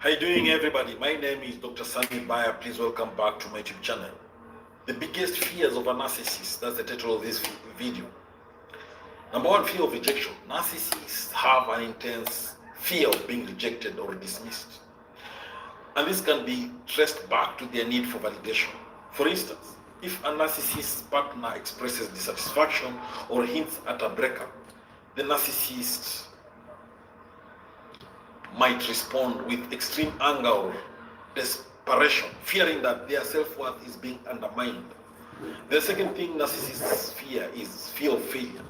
How you doing, everybody? My name is Dr. Sammy BAYA. Please welcome back to my YouTube channel. The biggest fears of a narcissist, that's the title of this video. Number one, fear of rejection. Narcissists have an intense fear of being rejected or dismissed. And this can be traced back to their need for validation. For instance, if a narcissist's partner expresses dissatisfaction or hints at a breakup, the narcissist might respond with extreme anger or desperation, fearing that their self-worth is being undermined. The second thing narcissists fear is fear of failure.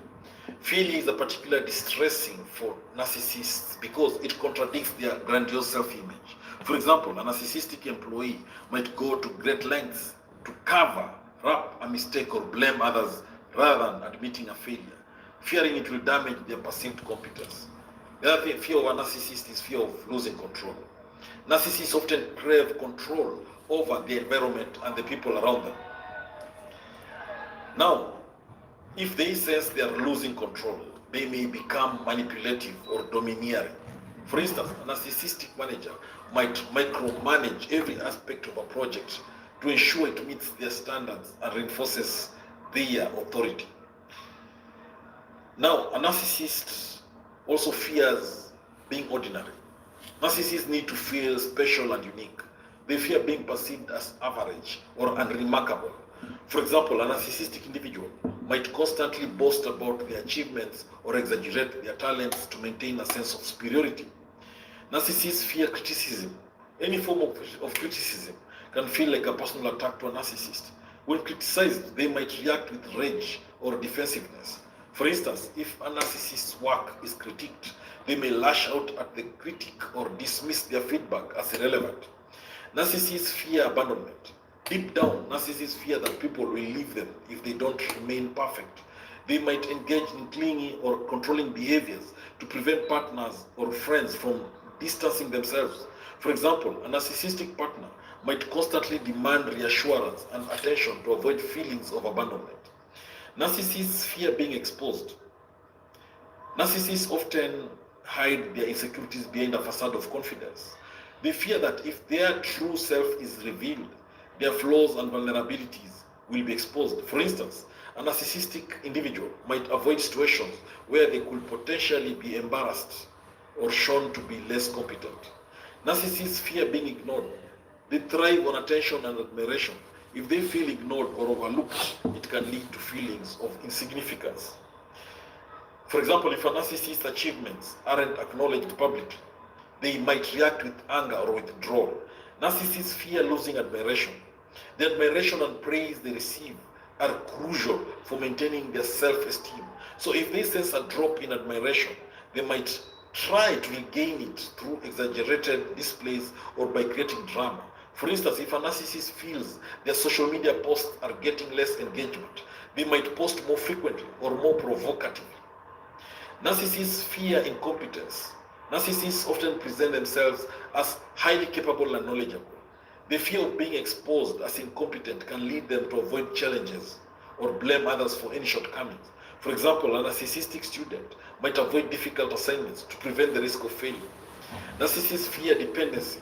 Failure is a particularly distressing for narcissists because it contradicts their grandiose self-image. For example, a narcissistic employee might go to great lengths to cover up a mistake or blame others rather than admitting a failure, fearing it will damage their perceived competence. The other thing, fear of a narcissist is fear of losing control. Narcissists often crave control over the environment and the people around them. Now, if they sense they are losing control, they may become manipulative or domineering. For instance, a narcissistic manager might micromanage every aspect of a project to ensure it meets their standards and reinforces their authority. Now, a narcissist also fears being ordinary. Narcissists need to feel special and unique. They fear being perceived as average or unremarkable. For example, a narcissistic individual might constantly boast about their achievements or exaggerate their talents to maintain a sense of superiority. Narcissists fear criticism. Any form of criticism can feel like a personal attack to a narcissist. When criticized, they might react with rage or defensiveness. For instance, if a narcissist's work is critiqued, they may lash out at the critic or dismiss their feedback as irrelevant. Narcissists fear abandonment. Deep down, narcissists fear that people will leave them if they don't remain perfect. They might engage in clingy or controlling behaviors to prevent partners or friends from distancing themselves. For example, a narcissistic partner might constantly demand reassurance and attention to avoid feelings of abandonment. Narcissists fear being exposed. Narcissists often hide their insecurities behind a facade of confidence. They fear that if their true self is revealed, their flaws and vulnerabilities will be exposed. For instance, a narcissistic individual might avoid situations where they could potentially be embarrassed or shown to be less competent. Narcissists fear being ignored. They thrive on attention and admiration. If they feel ignored or overlooked, it can lead to feelings of insignificance. For example, if a narcissist's achievements aren't acknowledged publicly, they might react with anger or withdrawal. Narcissists fear losing admiration. The admiration and praise they receive are crucial for maintaining their self-esteem. So if they sense a drop in admiration, they might try to regain it through exaggerated displays or by creating drama. For instance, if a narcissist feels their social media posts are getting less engagement, they might post more frequently or more provocatively. Narcissists fear incompetence. Narcissists often present themselves as highly capable and knowledgeable. The fear of being exposed as incompetent can lead them to avoid challenges or blame others for any shortcomings. For example, a narcissistic student might avoid difficult assignments to prevent the risk of failure. Narcissists fear dependency.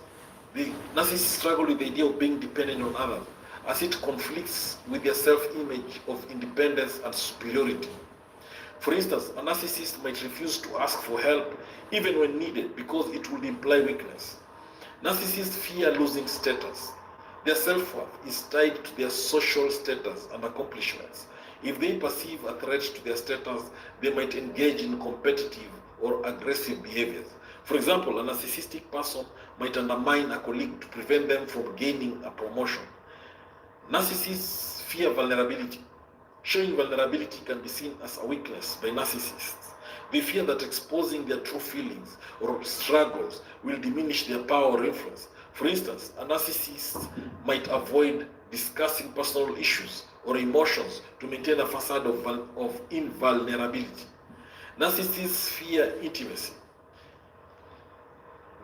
The narcissists struggle with the idea of being dependent on others, as it conflicts with their self-image of independence and superiority. For instance, a narcissist might refuse to ask for help even when needed because it would imply weakness. Narcissists fear losing status. Their self-worth is tied to their social status and accomplishments. If they perceive a threat to their status, they might engage in competitive or aggressive behaviors. For example, a narcissistic person might undermine a colleague to prevent them from gaining a promotion. Narcissists fear vulnerability. Showing vulnerability can be seen as a weakness by narcissists. They fear that exposing their true feelings or struggles will diminish their power or influence. For instance, a narcissist might avoid discussing personal issues or emotions to maintain a facade of invulnerability. Narcissists fear intimacy.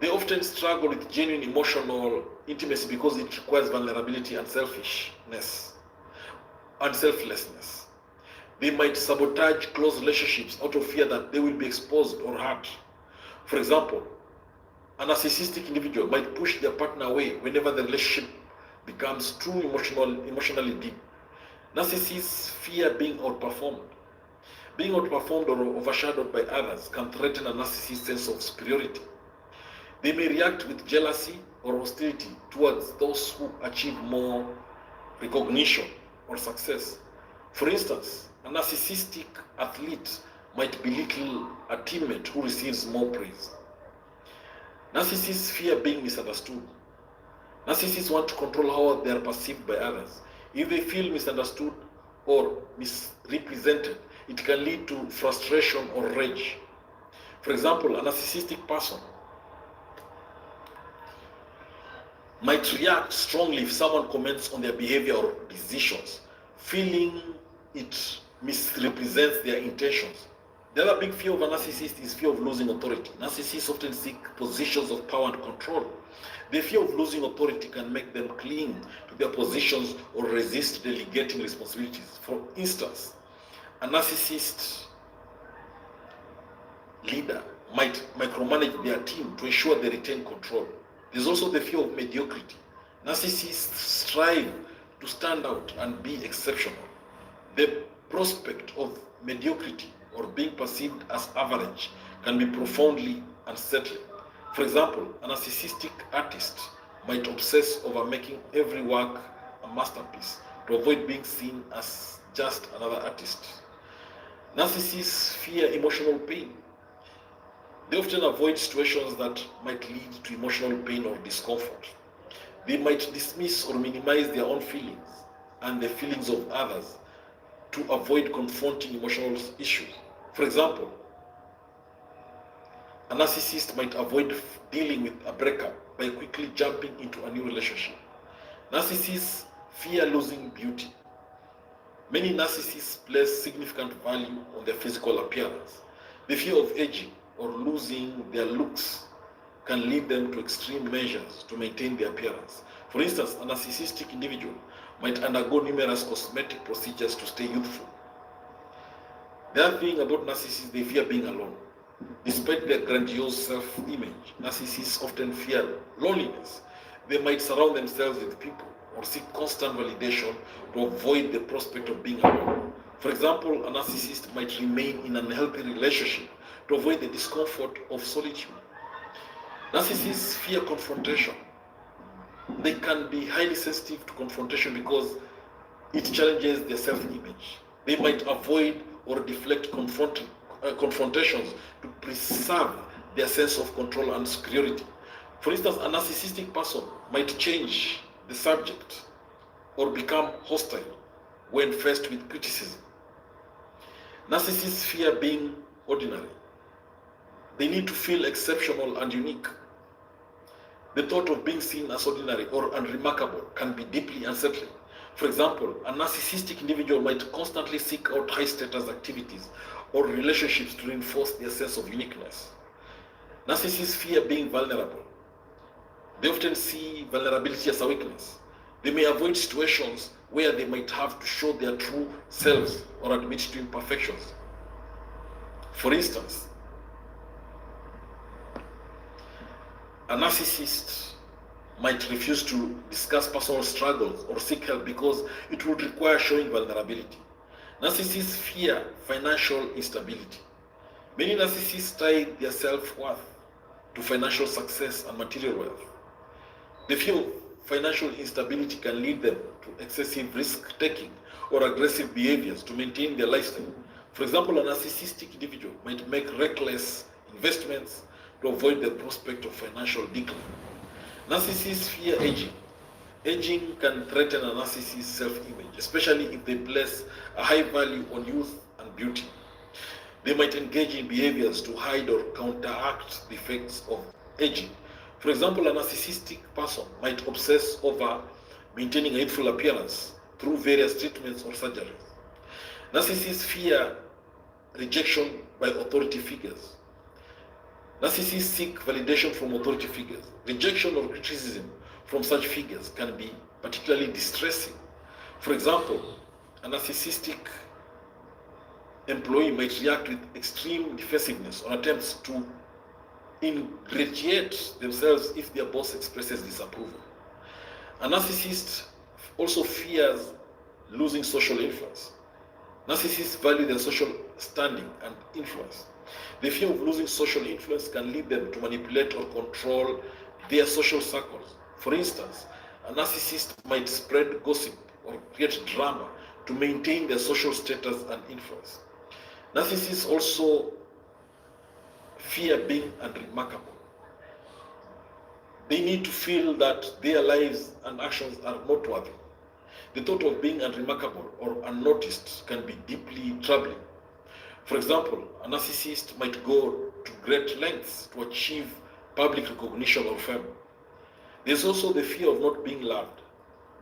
They often struggle with genuine emotional intimacy because it requires vulnerability and selfishness and selflessness. They might sabotage close relationships out of fear that they will be exposed or hurt. For example, A narcissistic individual might push their partner away whenever the relationship becomes too emotionally deep. Narcissists fear being outperformed. Being outperformed or overshadowed by others can threaten a narcissist's sense of superiority. They may react with jealousy or hostility towards those who achieve more recognition or success. For instance, a narcissistic athlete might belittle a teammate who receives more praise. Narcissists fear being misunderstood. Narcissists want to control how they are perceived by others. If they feel misunderstood or misrepresented, it can lead to frustration or rage. For example, a narcissistic person might react strongly if someone comments on their behavior or decisions, feeling it misrepresents their intentions. The other big fear of a narcissist is fear of losing authority. Narcissists often seek positions of power and control. The fear of losing authority can make them cling to their positions or resist delegating responsibilities. For instance, a narcissist leader might micromanage their team to ensure they retain control. There's also the fear of mediocrity. Narcissists strive to stand out and be exceptional. The prospect of mediocrity or being perceived as average can be profoundly unsettling. For example, a narcissistic artist might obsess over making every work a masterpiece to avoid being seen as just another artist. Narcissists fear emotional pain. They often avoid situations that might lead to emotional pain or discomfort. They might dismiss or minimize their own feelings and the feelings of others to avoid confronting emotional issues. For example, a narcissist might avoid dealing with a breakup by quickly jumping into a new relationship. Narcissists fear losing beauty. Many narcissists place significant value on their physical appearance. The fear of aging or losing their looks can lead them to extreme measures to maintain their appearance. For instance, a narcissistic individual might undergo numerous cosmetic procedures to stay youthful. The other thing about narcissists, they fear being alone. Despite their grandiose self-image, narcissists often fear loneliness. They might surround themselves with people or seek constant validation to avoid the prospect of being alone. For example, a narcissist might remain in an unhealthy relationship to avoid the discomfort of solitude. Narcissists fear confrontation. They can be highly sensitive to confrontation because it challenges their self-image. They might avoid or deflect confrontations to preserve their sense of control and superiority. For instance, a narcissistic person might change the subject or become hostile when faced with criticism. Narcissists fear being ordinary. They need to feel exceptional and unique. The thought of being seen as ordinary or unremarkable can be deeply unsettling. For example, a narcissistic individual might constantly seek out high-status activities or relationships to reinforce their sense of uniqueness. Narcissists fear being vulnerable. They often see vulnerability as a weakness. They may avoid situations where they might have to show their true selves or admit to imperfections. For instance, a narcissist might refuse to discuss personal struggles or seek help because it would require showing vulnerability. Narcissists fear financial instability. Many narcissists tie their self-worth to financial success and material wealth. The fear of financial instability can lead them to excessive risk-taking or aggressive behaviors to maintain their lifestyle. For example, a narcissistic individual might make reckless investments to avoid the prospect of financial decline. Narcissists fear aging. Aging can threaten a narcissist's self-image, especially if they place a high value on youth and beauty. They might engage in behaviors to hide or counteract the effects of aging. For example, a narcissistic person might obsess over maintaining a youthful appearance through various treatments or surgeries. Narcissists fear rejection by authority figures. Narcissists seek validation from authority figures. Rejection or criticism from such figures can be particularly distressing. For example, a narcissistic employee might react with extreme defensive on attempts to ingratiate themselves if their boss expresses disapproval. A narcissist also fears losing social influence. Narcissists value their social standing and influence. The fear of losing social influence can lead them to manipulate or control their social circles. For instance, a narcissist might spread gossip or create drama to maintain their social status and influence. Narcissists also fear being unremarkable. They need to feel that their lives and actions are noteworthy. The thought of being unremarkable or unnoticed can be deeply troubling. For example, a narcissist might go to great lengths to achieve public recognition or fame. There's also the fear of not being loved.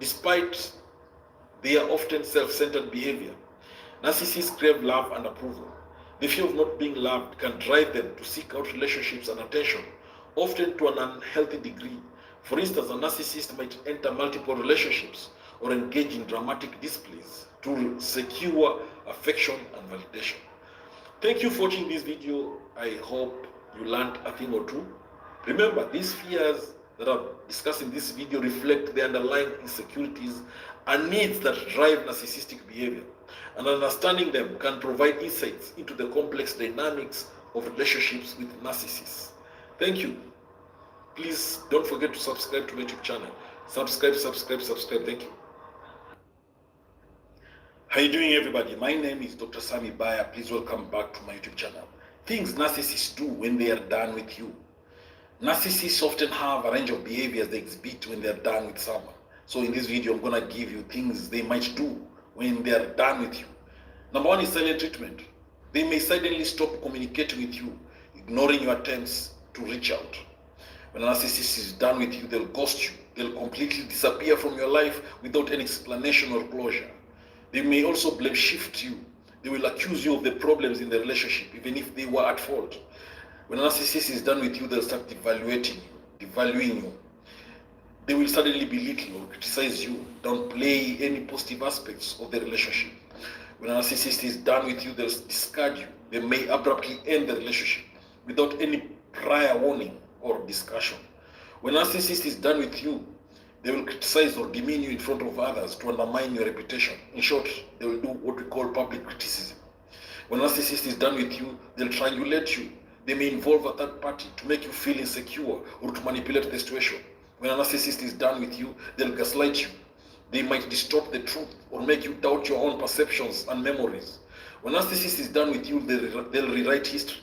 Despite their often self-centered behavior, narcissists crave love and approval. The fear of not being loved can drive them to seek out relationships and attention, often to an unhealthy degree. For instance, a narcissist might enter multiple relationships or engage in dramatic displays to secure affection and validation. Thank you for watching this video. I hope you learned a thing or two. Remember, these fears that I've discussed in this video reflect the underlying insecurities and needs that drive narcissistic behavior. And understanding them can provide insights into the complex dynamics of relationships with narcissists. Thank you. Please don't forget to subscribe to my YouTube channel. Subscribe. Thank you. How are you doing, everybody? My name is Dr. Sammy BAYA. Please welcome back to my YouTube channel. Things narcissists do when they are done with you. Narcissists often have a range of behaviors they exhibit when they are done with someone. So in this video, I'm going to give you things they might do when they are done with you. Number one is silent treatment. They may suddenly stop communicating with you, ignoring your attempts to reach out. When a narcissist is done with you, they'll ghost you. They'll completely disappear from your life without any explanation or closure. They may also blame shift you. They will accuse you of the problems in the relationship, even if they were at fault. When a narcissist is done with you, they'll start devaluing you. They will suddenly belittle or criticize you, downplay any positive aspects of the relationship. When a narcissist is done with you, they'll discard you. They may abruptly end the relationship without any prior warning or discussion. When a narcissist is done with you, they will criticize or demean you in front of others to undermine your reputation. In short, they will do what we call public criticism. When a narcissist is done with you, they'll triangulate you. They may involve a third party to make you feel insecure or to manipulate the situation. When a narcissist is done with you, they'll gaslight you. They might distort the truth or make you doubt your own perceptions and memories. When a narcissist is done with you, they'll rewrite history.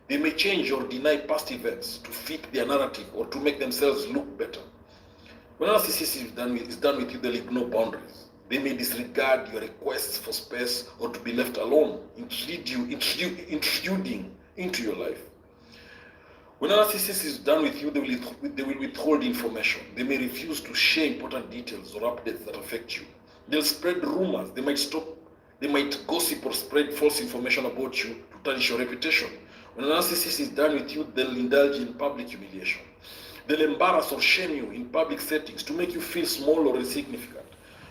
They may change or deny past events to fit their narrative or to make themselves look better. When a narcissist is done with you, they'll ignore boundaries. They may disregard your requests for space or to be left alone, intruding into your life. When a narcissist is done with you, they will withhold information. They may refuse to share important details or updates that affect you. They'll spread rumors. They might gossip or spread false information about you to tarnish your reputation. When a narcissist is done with you, they'll indulge in public humiliation. They'll embarrass or shame you in public settings to make you feel small or insignificant.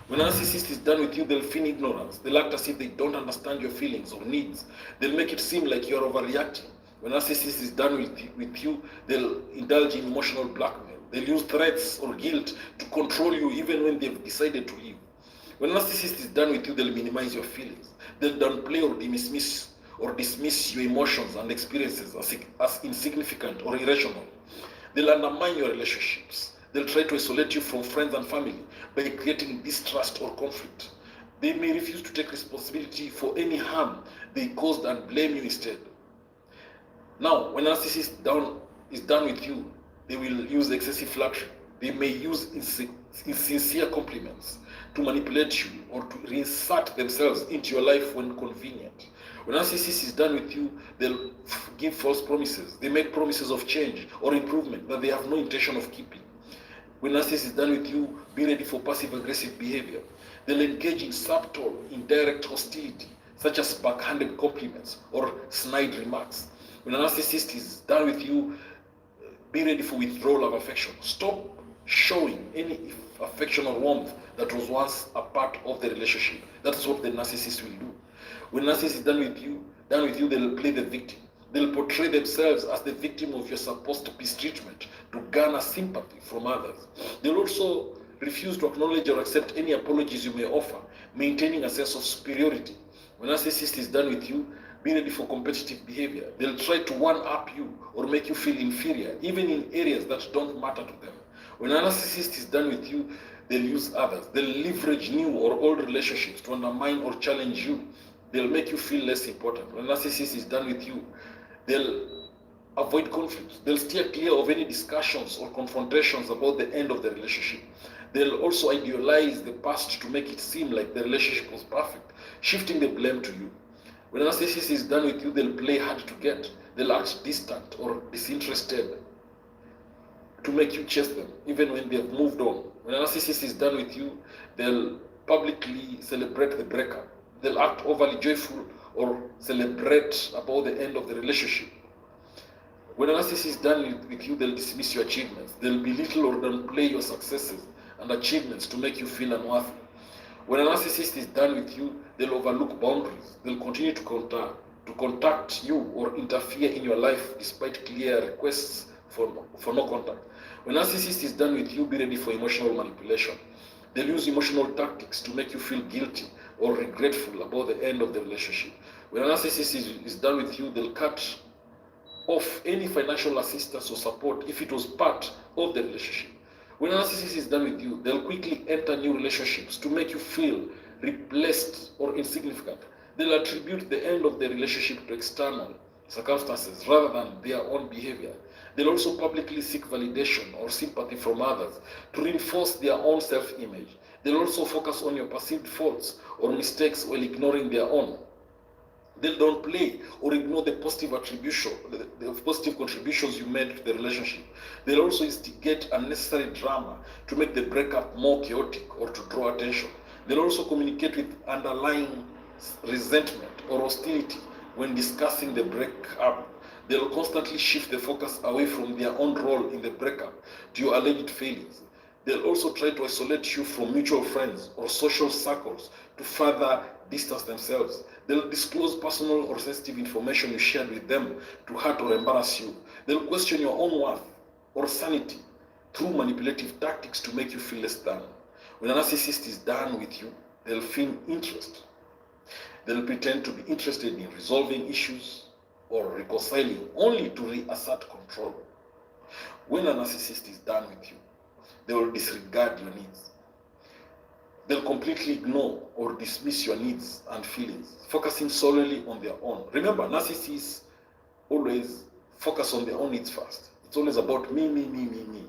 When a narcissist is done with you, they'll feign ignorance. They'll act as if they don't understand your feelings or needs. They'll make it seem like you're overreacting. When a narcissist is done with you, they'll indulge in emotional blackmail. They'll use threats or guilt to control you even when they've decided to leave. When a narcissist is done with you, they'll minimize your feelings. They'll downplay or dismiss your emotions and experiences as insignificant or irrational. They'll undermine your relationships. They'll try to isolate you from friends and family by creating distrust or conflict. They may refuse to take responsibility for any harm they caused and blame you instead. Now, when a narcissist is done with you, they will use excessive flattery. They may use insincere compliments to manipulate you or to reinsert themselves into your life when convenient. When a narcissist is done with you, they'll give false promises. They make promises of change or improvement that they have no intention of keeping. When a narcissist is done with you, be ready for passive-aggressive behavior. They'll engage in subtle, indirect hostility, such as backhanded compliments or snide remarks. When a narcissist is done with you, be ready for withdrawal of affection. Stop showing any affection or warmth that was once a part of the relationship. That's what the narcissist will do. When a narcissist is done with you, they'll play the victim. They'll portray themselves as the victim of your supposed peace treatment to garner sympathy from others. They'll also refuse to acknowledge or accept any apologies you may offer, maintaining a sense of superiority. When a narcissist is done with you, be ready for competitive behavior. They'll try to one-up you or make you feel inferior, even in areas that don't matter to them. When a narcissist is done with you, they'll use others. They'll leverage new or old relationships to undermine or challenge you. They'll make you feel less important. When a narcissist is done with you, they'll avoid conflicts. They'll steer clear of any discussions or confrontations about the end of the relationship. They'll also idealize the past to make it seem like the relationship was perfect, shifting the blame to you. When a narcissist is done with you, they'll play hard to get. They'll act distant or disinterested to make you chase them, even when they've moved on. When a narcissist is done with you, they'll publicly celebrate the breakup. They'll act overly joyful or celebrate about the end of the relationship. When a narcissist is done with you, they'll dismiss your achievements. They'll belittle or downplay your successes and achievements to make you feel unworthy. When a narcissist is done with you, they'll overlook boundaries. They'll continue to contact you or interfere in your life despite clear requests for no contact. When a narcissist is done with you, be ready for emotional manipulation. They'll use emotional tactics to make you feel guilty or regretful about the end of the relationship. When a narcissist is done with you, they'll cut off any financial assistance or support if it was part of the relationship. When a narcissist is done with you, they'll quickly enter new relationships to make you feel replaced or insignificant. They'll attribute the end of the relationship to external circumstances rather than their own behavior. They'll also publicly seek validation or sympathy from others to reinforce their own self-image. They'll also focus on your perceived faults or mistakes while ignoring their own. They'll downplay or ignore the positive attribution, the positive contributions you made to the relationship. They'll also instigate unnecessary drama to make the breakup more chaotic or to draw attention. They'll also communicate with underlying resentment or hostility when discussing the breakup. They'll constantly shift the focus away from their own role in the breakup to your alleged failings. They'll also try to isolate you from mutual friends or social circles to further distance themselves. They'll disclose personal or sensitive information you shared with them to hurt or embarrass you. They'll question your own worth or sanity through manipulative tactics to make you feel less than. When a narcissist is done with you, they'll feign interest. They'll pretend to be interested in resolving issues or reconciling only to reassert control. When a narcissist is done with you, they will disregard your needs. They'll completely ignore or dismiss your needs and feelings, focusing solely on their own. Remember, narcissists always focus on their own needs first. It's always about me, me, me, me, me.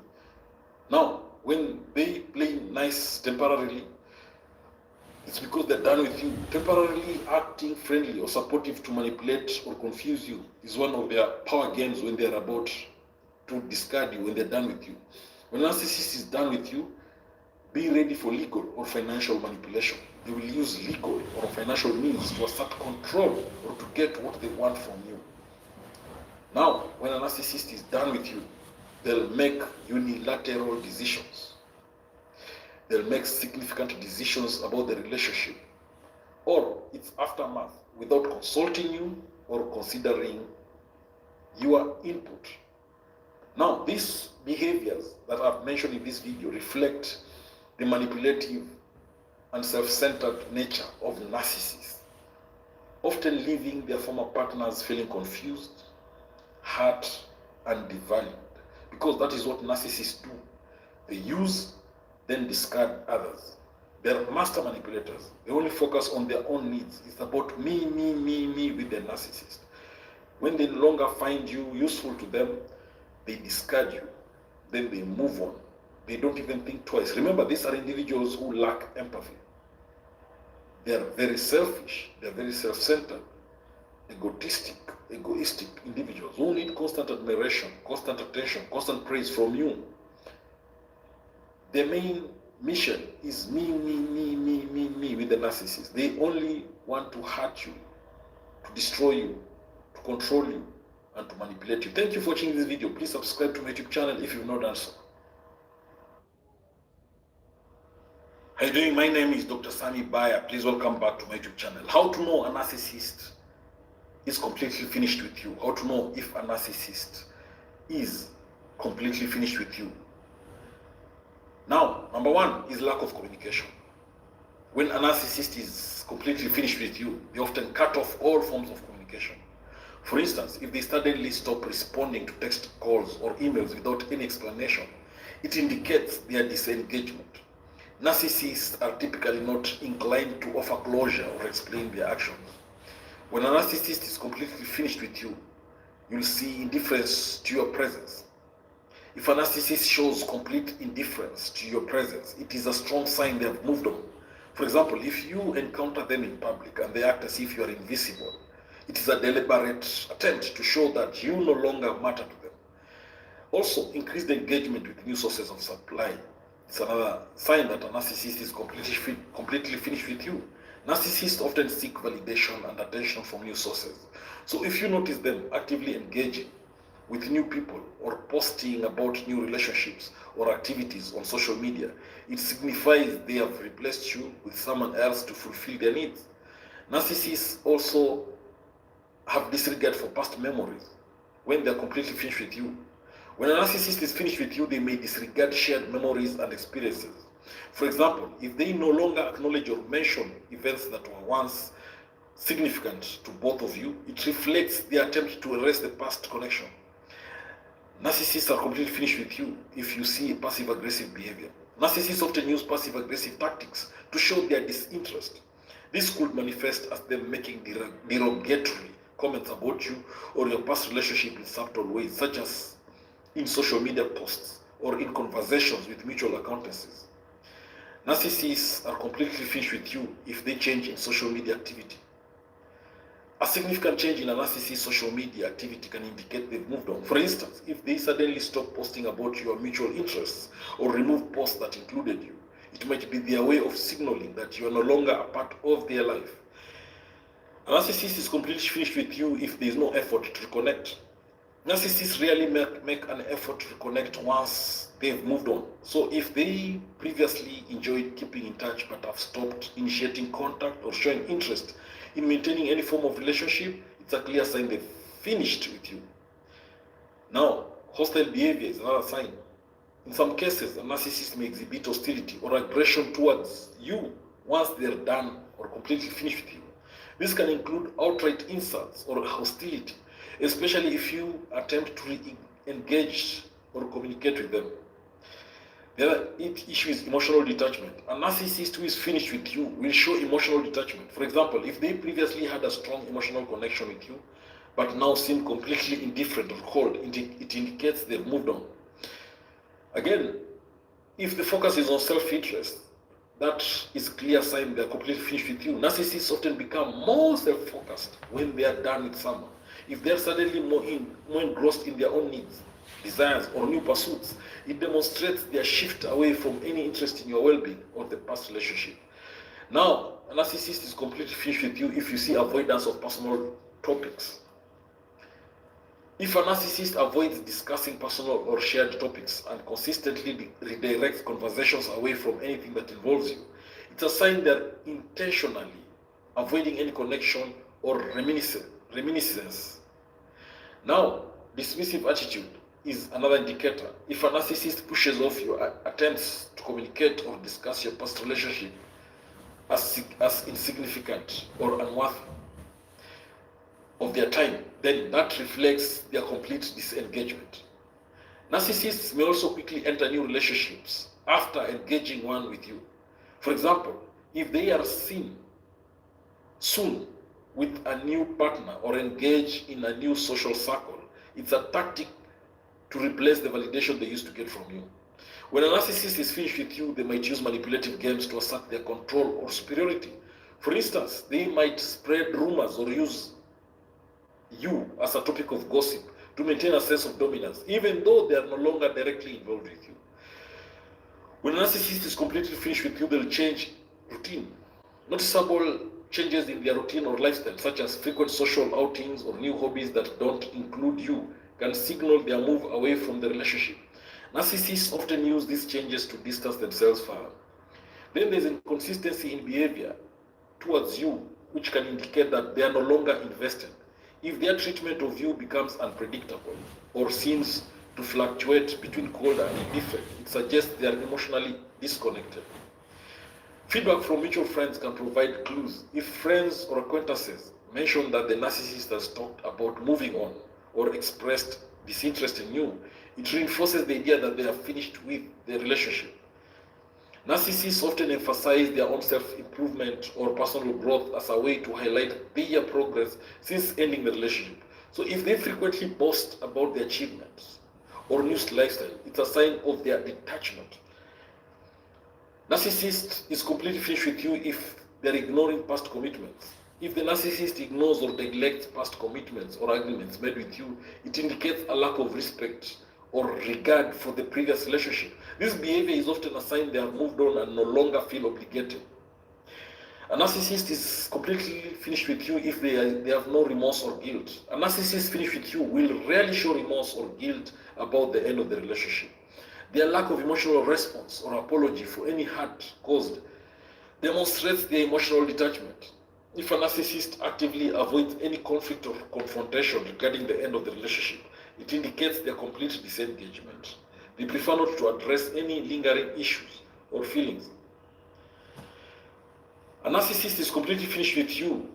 Now, when they play nice temporarily, it's because they're done with you. Temporarily acting friendly or supportive to manipulate or confuse you is one of their power games when they're about to discard you, when they're done with you. When a narcissist is done with you, be ready for legal or financial manipulation. They will use legal or financial means to assert control or to get what they want from you. Now, when a narcissist is done with you, they'll make unilateral decisions. They'll make significant decisions about the relationship or its aftermath without consulting you or considering your input. Now, these behaviors that I've mentioned in this video reflect the manipulative and self-centered nature of narcissists, often leaving their former partners feeling confused, hurt, and devalued. Because that is what narcissists do. They use, then discard others. They're master manipulators. They only focus on their own needs. It's about me, me, me, me with the narcissist. When they no longer find you useful to them, they discard you. Then they move on. They don't even think twice. Remember, these are individuals who lack empathy. They are very selfish. They are very self-centered, egoistic individuals who need constant admiration, constant attention, constant praise from you. Their main mission is me, me, me, me, me, me with the narcissist. They only want to hurt you, to destroy you, to control you, and to manipulate you. Thank you for watching this video. Please subscribe to my YouTube channel if you've not done so. How are you doing? My name is Dr. Sammy BAYA. Please welcome back to my YouTube channel. How to know a narcissist is completely finished with you. How to know if a narcissist is completely finished with you? Now, number one is lack of communication. When a narcissist is completely finished with you, they often cut off all forms of communication. For instance, if they suddenly stop responding to text calls or emails without any explanation, it indicates their disengagement. Narcissists are typically not inclined to offer closure or explain their actions. When a narcissist is completely finished with you, you'll see indifference to your presence. If a narcissist shows complete indifference to your presence, it is a strong sign they have moved on. For example, if you encounter them in public and they act as if you are invisible, it is a deliberate attempt to show that you no longer matter to them. Also, increased engagement with new sources of supply. It's another sign that a narcissist is completely finished with you. Narcissists often seek validation and attention from new sources. So if you notice them actively engaging with new people or posting about new relationships or activities on social media, it signifies they have replaced you with someone else to fulfill their needs. Narcissists also have disregard for past memories when they're completely finished with you. When a narcissist is finished with you, they may disregard shared memories and experiences. For example, if they no longer acknowledge or mention events that were once significant to both of you, it reflects their attempt to erase the past connection. Narcissists are completely finished with you if you see passive-aggressive behavior. Narcissists often use passive-aggressive tactics to show their disinterest. This could manifest as them making derogatory comments about you or your past relationship in subtle ways, such as in social media posts or in conversations with mutual acquaintances. Narcissists are completely finished with you if they change in social media activity. A significant change in a narcissist's social media activity can indicate they've moved on. For instance, if they suddenly stop posting about your mutual interests or remove posts that included you, it might be their way of signaling that you are no longer a part of their life. A narcissist is completely finished with you if there is no effort to reconnect. Narcissists rarely make an effort to reconnect once they've moved on. So if they previously enjoyed keeping in touch but have stopped initiating contact or showing interest in maintaining any form of relationship, it's a clear sign they've finished with you. Now, hostile behavior is another sign. In some cases, a narcissist may exhibit hostility or aggression towards you once they're done or completely finished with you. This can include outright insults or hostility, especially if you attempt to engage or communicate with them. The other issue is emotional detachment. A narcissist who is finished with you will show emotional detachment. For example, if they previously had a strong emotional connection with you, but now seem completely indifferent or cold, it indicates they've moved on. Again, if the focus is on self-interest, that is a clear sign they're completely finished with you. Narcissists often become more self-focused when they are done with someone. If they're suddenly more engrossed in their own needs, desires, or new pursuits, it demonstrates their shift away from any interest in your well-being or the past relationship. Now, a narcissist is completely finished with you if you see avoidance of personal topics. If a narcissist avoids discussing personal or shared topics and consistently redirects conversations away from anything that involves you, it's a sign they're intentionally avoiding any connection or reminiscence. Now, dismissive attitude is another indicator. If a narcissist pushes off your attempts to communicate or discuss your past relationship as insignificant or unworthy of their time, then that reflects their complete disengagement. Narcissists may also quickly enter new relationships after engaging one with you. For example, if they are seen soon with a new partner or engage in a new social circle, it's a tactic to replace the validation they used to get from you. When a narcissist is finished with you, they might use manipulative games to assert their control or superiority. For instance, they might spread rumors or use you as a topic of gossip to maintain a sense of dominance, even though they are no longer directly involved with you. When a narcissist is completely finished with you, they'll change routine. Noticeable changes in their routine or lifestyle, such as frequent social outings or new hobbies that don't include you, can signal their move away from the relationship. Narcissists often use these changes to distance themselves further. Then there's inconsistency in behavior towards you, which can indicate that they are no longer invested If their treatment of you becomes unpredictable or seems to fluctuate between cold and indifferent, it suggests they are emotionally disconnected. Feedback from mutual friends can provide clues. If friends or acquaintances mention that the narcissist has talked about moving on or expressed disinterest in you, it reinforces the idea that they are finished with the relationship. Narcissists often emphasize their own self-improvement or personal growth as a way to highlight their progress since ending the relationship. So if they frequently boast about their achievements or new lifestyle, it's a sign of their detachment. Narcissist is completely finished with you if they're ignoring past commitments. If the narcissist ignores or neglects past commitments or agreements made with you, it indicates a lack of respect or regard for the previous relationship. This behavior is often a sign they have moved on and no longer feel obligated. A narcissist is completely finished with you if they have no remorse or guilt. A narcissist finished with you will rarely show remorse or guilt about the end of the relationship. Their lack of emotional response or apology for any hurt caused demonstrates their emotional detachment. If a narcissist actively avoids any conflict or confrontation regarding the end of the relationship, it indicates their complete disengagement. They prefer not to address any lingering issues or feelings. A narcissist is completely finished with you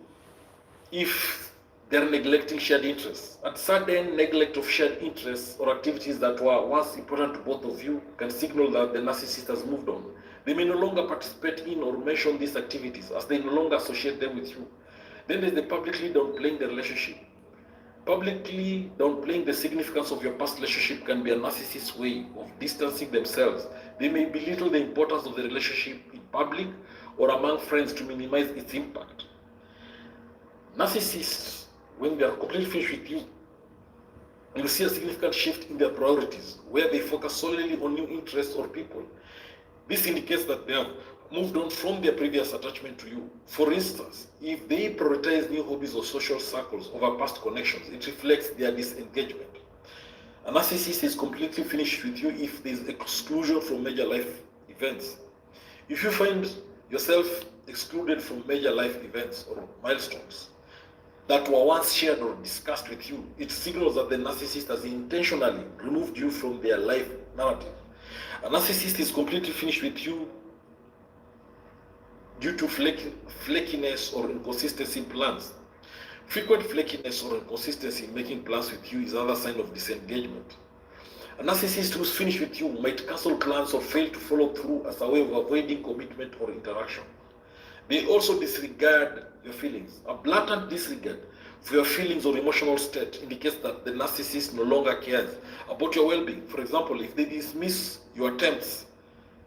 if they're neglecting shared interests. A sudden neglect of shared interests or activities that were once important to both of you can signal that the narcissist has moved on. They may no longer participate in or mention these activities as they no longer associate them with you. Then there's the publicly downplaying the relationship. Publicly downplaying the significance of your past relationship can be a narcissist's way of distancing themselves. They may belittle the importance of the relationship in public or among friends to minimize its impact. Narcissists, when they are completely finished with you, you'll see a significant shift in their priorities, where they focus solely on new interests or people. This indicates that they have moved on from their previous attachment to you. For instance, if they prioritize new hobbies or social circles over past connections, it reflects their disengagement. A narcissist is completely finished with you if there is exclusion from major life events. If you find yourself excluded from major life events or milestones that were once shared or discussed with you, it signals that the narcissist has intentionally removed you from their life narrative. A narcissist is completely finished with you due to flakiness or inconsistency in plans. Frequent flakiness or inconsistency in making plans with you is another sign of disengagement. A narcissist who's finished with you might cancel plans or fail to follow through as a way of avoiding commitment or interaction. They also disregard your feelings. A blatant disregard for your feelings or emotional state indicates that the narcissist no longer cares about your well-being. For example, if they dismiss your attempts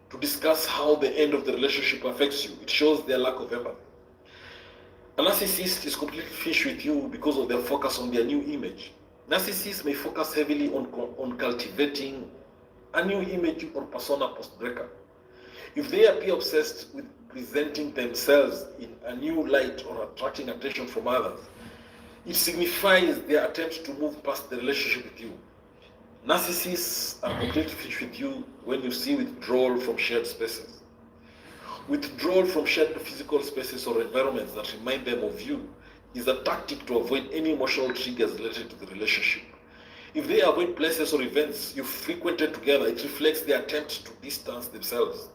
to discuss how the end of the relationship affects you, it shows their lack of empathy. A narcissist is completely finished with you because of their focus on their new image. Narcissists may focus heavily on cultivating a new image or persona post-breakup. If they appear obsessed with presenting themselves in a new light or attracting attention from others, it signifies their attempt to move past the relationship with you. Narcissists are completely finished with you when you see withdrawal from shared spaces. Withdrawal from shared physical spaces or environments that remind them of you is a tactic to avoid any emotional triggers related to the relationship. If they avoid places or events you frequented together, it reflects their attempt to distance themselves.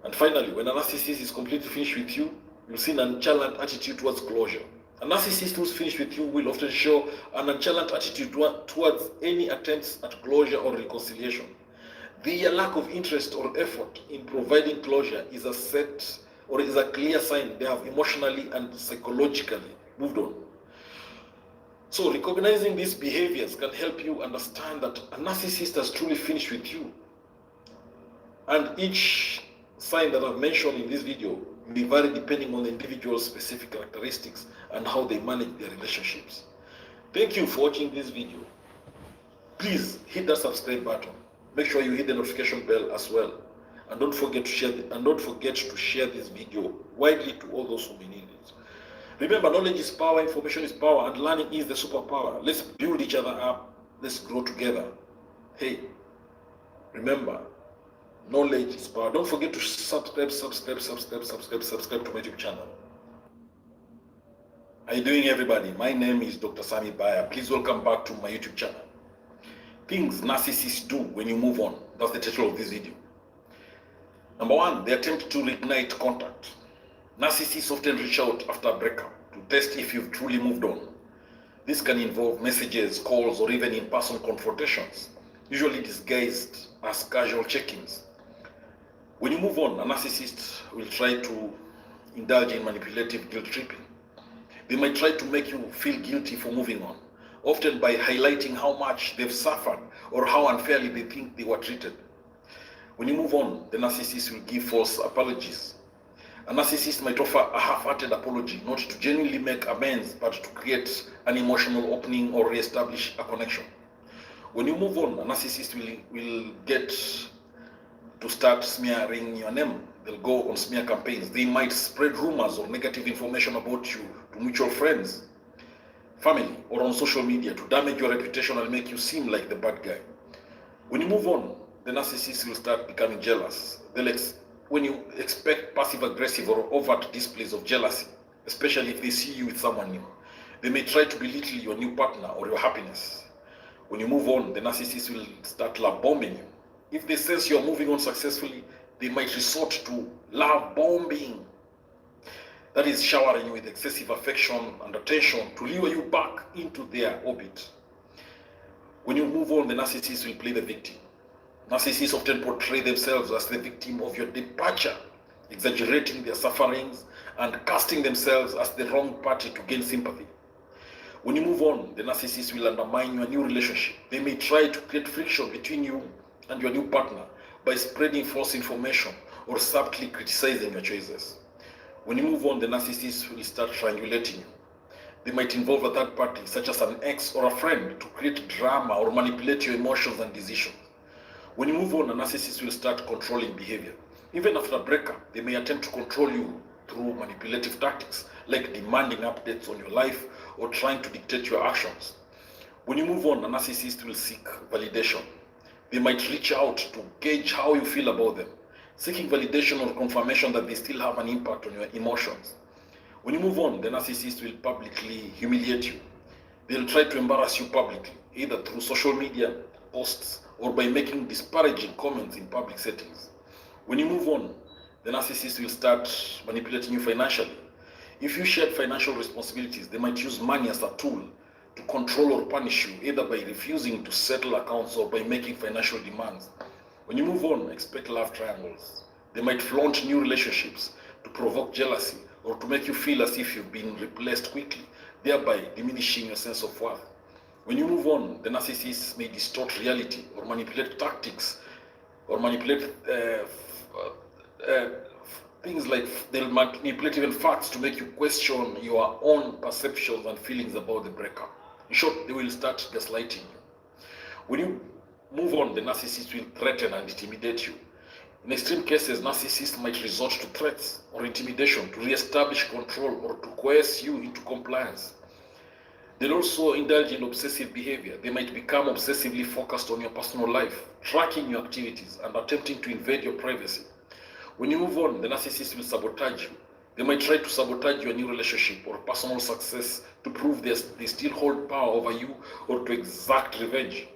And finally, when a narcissist is completely finished with you, you'll see an nonchalant attitude towards closure. A narcissist who's finished with you will often show a nonchalant attitude towards any attempts at closure or reconciliation. Their lack of interest or effort in providing closure is a clear sign they have emotionally and psychologically moved on. So recognizing these behaviors can help you understand that a narcissist has truly finished with you. And each sign that I've mentioned in this video may vary depending on the individual's specific characteristics and how they manage their relationships. Thank you for watching this video. Please hit that subscribe button. Make sure you hit the notification bell as well. And don't forget to share this video widely to all those who may need it. Remember, knowledge is power, information is power, and learning is the superpower. Let's build each other up. Let's grow together. Hey, remember, knowledge is power. Don't forget to subscribe to my YouTube channel. How you doing, everybody? My name is Dr. Sammy BAYA. Please welcome back to my YouTube channel. Things narcissists do when you move on. That's the title of this video. Number one, they attempt to reignite contact. Narcissists often reach out after a breakup to test if you've truly moved on. This can involve messages, calls, or even in-person confrontations, usually disguised as casual check-ins. When you move on, a narcissist will try to indulge in manipulative guilt-tripping. They might try to make you feel guilty for moving on, often by highlighting how much they've suffered or how unfairly they think they were treated. When you move on, the narcissist will give false apologies. A narcissist might offer a half-hearted apology, not to genuinely make amends, but to create an emotional opening or re-establish a connection. When you move on, a narcissist will get to start smearing your name. They'll go on smear campaigns. They might spread rumors or negative information about you to mutual friends, family, or on social media to damage your reputation and make you seem like the bad guy. When you move on, the narcissist will start becoming jealous. When you expect passive-aggressive or overt displays of jealousy, especially if they see you with someone new, they may try to belittle your new partner or your happiness. When you move on, the narcissist will start love bombing you. If they sense you're moving on successfully, they might resort to love bombing. That is showering you with excessive affection and attention to lure you back into their orbit. When you move on, the narcissist will play the victim. Narcissists often portray themselves as the victim of your departure, exaggerating their sufferings and casting themselves as the wrong party to gain sympathy. When you move on, the narcissist will undermine your new relationship. They may try to create friction between you and your new partner by spreading false information or subtly criticizing your choices. When you move on, the narcissist will start triangulating you. They might involve a third party, such as an ex or a friend, to create drama or manipulate your emotions and decisions. When you move on, a narcissist will start controlling behavior. Even after a breakup, they may attempt to control you through manipulative tactics, like demanding updates on your life or trying to dictate your actions. When you move on, a narcissist will seek validation. They might reach out to gauge how you feel about them, seeking validation or confirmation that they still have an impact on your emotions. When you move on, the narcissist will publicly humiliate you. They'll try to embarrass you publicly, either through social media posts or by making disparaging comments in public settings. When you move on, the narcissist will start manipulating you financially. If you share financial responsibilities, they might use money as a tool to control or punish you, either by refusing to settle accounts or by making financial demands. When you move on, expect love triangles. They might flaunt new relationships to provoke jealousy or to make you feel as if you've been replaced quickly, thereby diminishing your sense of worth. When you move on, the narcissist may distort reality or manipulate tactics or manipulate things like they'll manipulate even facts to make you question your own perceptions and feelings about the breakup. In short, they will start gaslighting you. When you move on, the narcissist will threaten and intimidate you. In extreme cases, narcissists might resort to threats or intimidation to re-establish control or to coerce you into compliance. They'll also indulge in obsessive behavior. They might become obsessively focused on your personal life, tracking your activities and attempting to invade your privacy. When you move on, the narcissist will sabotage you. They might try to sabotage your new relationship or personal success to prove they still hold power over you or to exact revenge.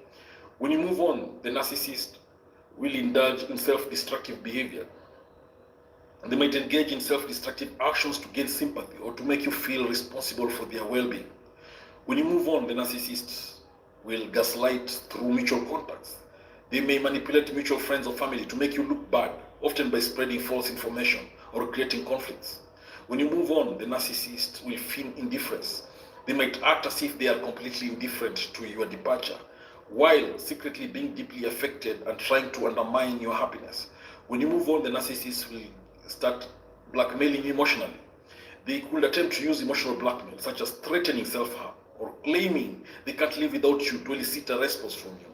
When you move on, the narcissist will indulge in self-destructive behavior. They might engage in self-destructive actions to gain sympathy or to make you feel responsible for their well-being. When you move on, the narcissist will gaslight through mutual contacts. They may manipulate mutual friends or family to make you look bad, often by spreading false information or creating conflicts. When you move on, the narcissist will feign indifference. They might act as if they are completely indifferent to your departure, while secretly being deeply affected and trying to undermine your happiness. When you move on, the narcissist will start blackmailing you emotionally. They could attempt to use emotional blackmail, such as threatening self-harm or claiming they can't live without you to elicit a response from you.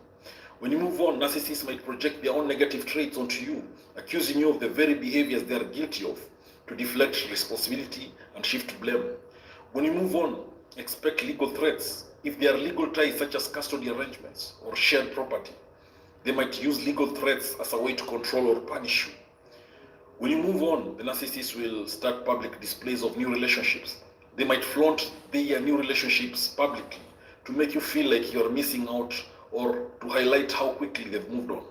When you move on, narcissists might project their own negative traits onto you, accusing you of the very behaviors they are guilty of, to deflect responsibility and shift blame. When you move on, expect legal threats. If there are legal ties such as custody arrangements or shared property, they might use legal threats as a way to control or punish you. When you move on, the narcissist will start public displays of new relationships, They might flaunt their new relationships publicly to make you feel like you're missing out or to highlight how quickly they've moved on.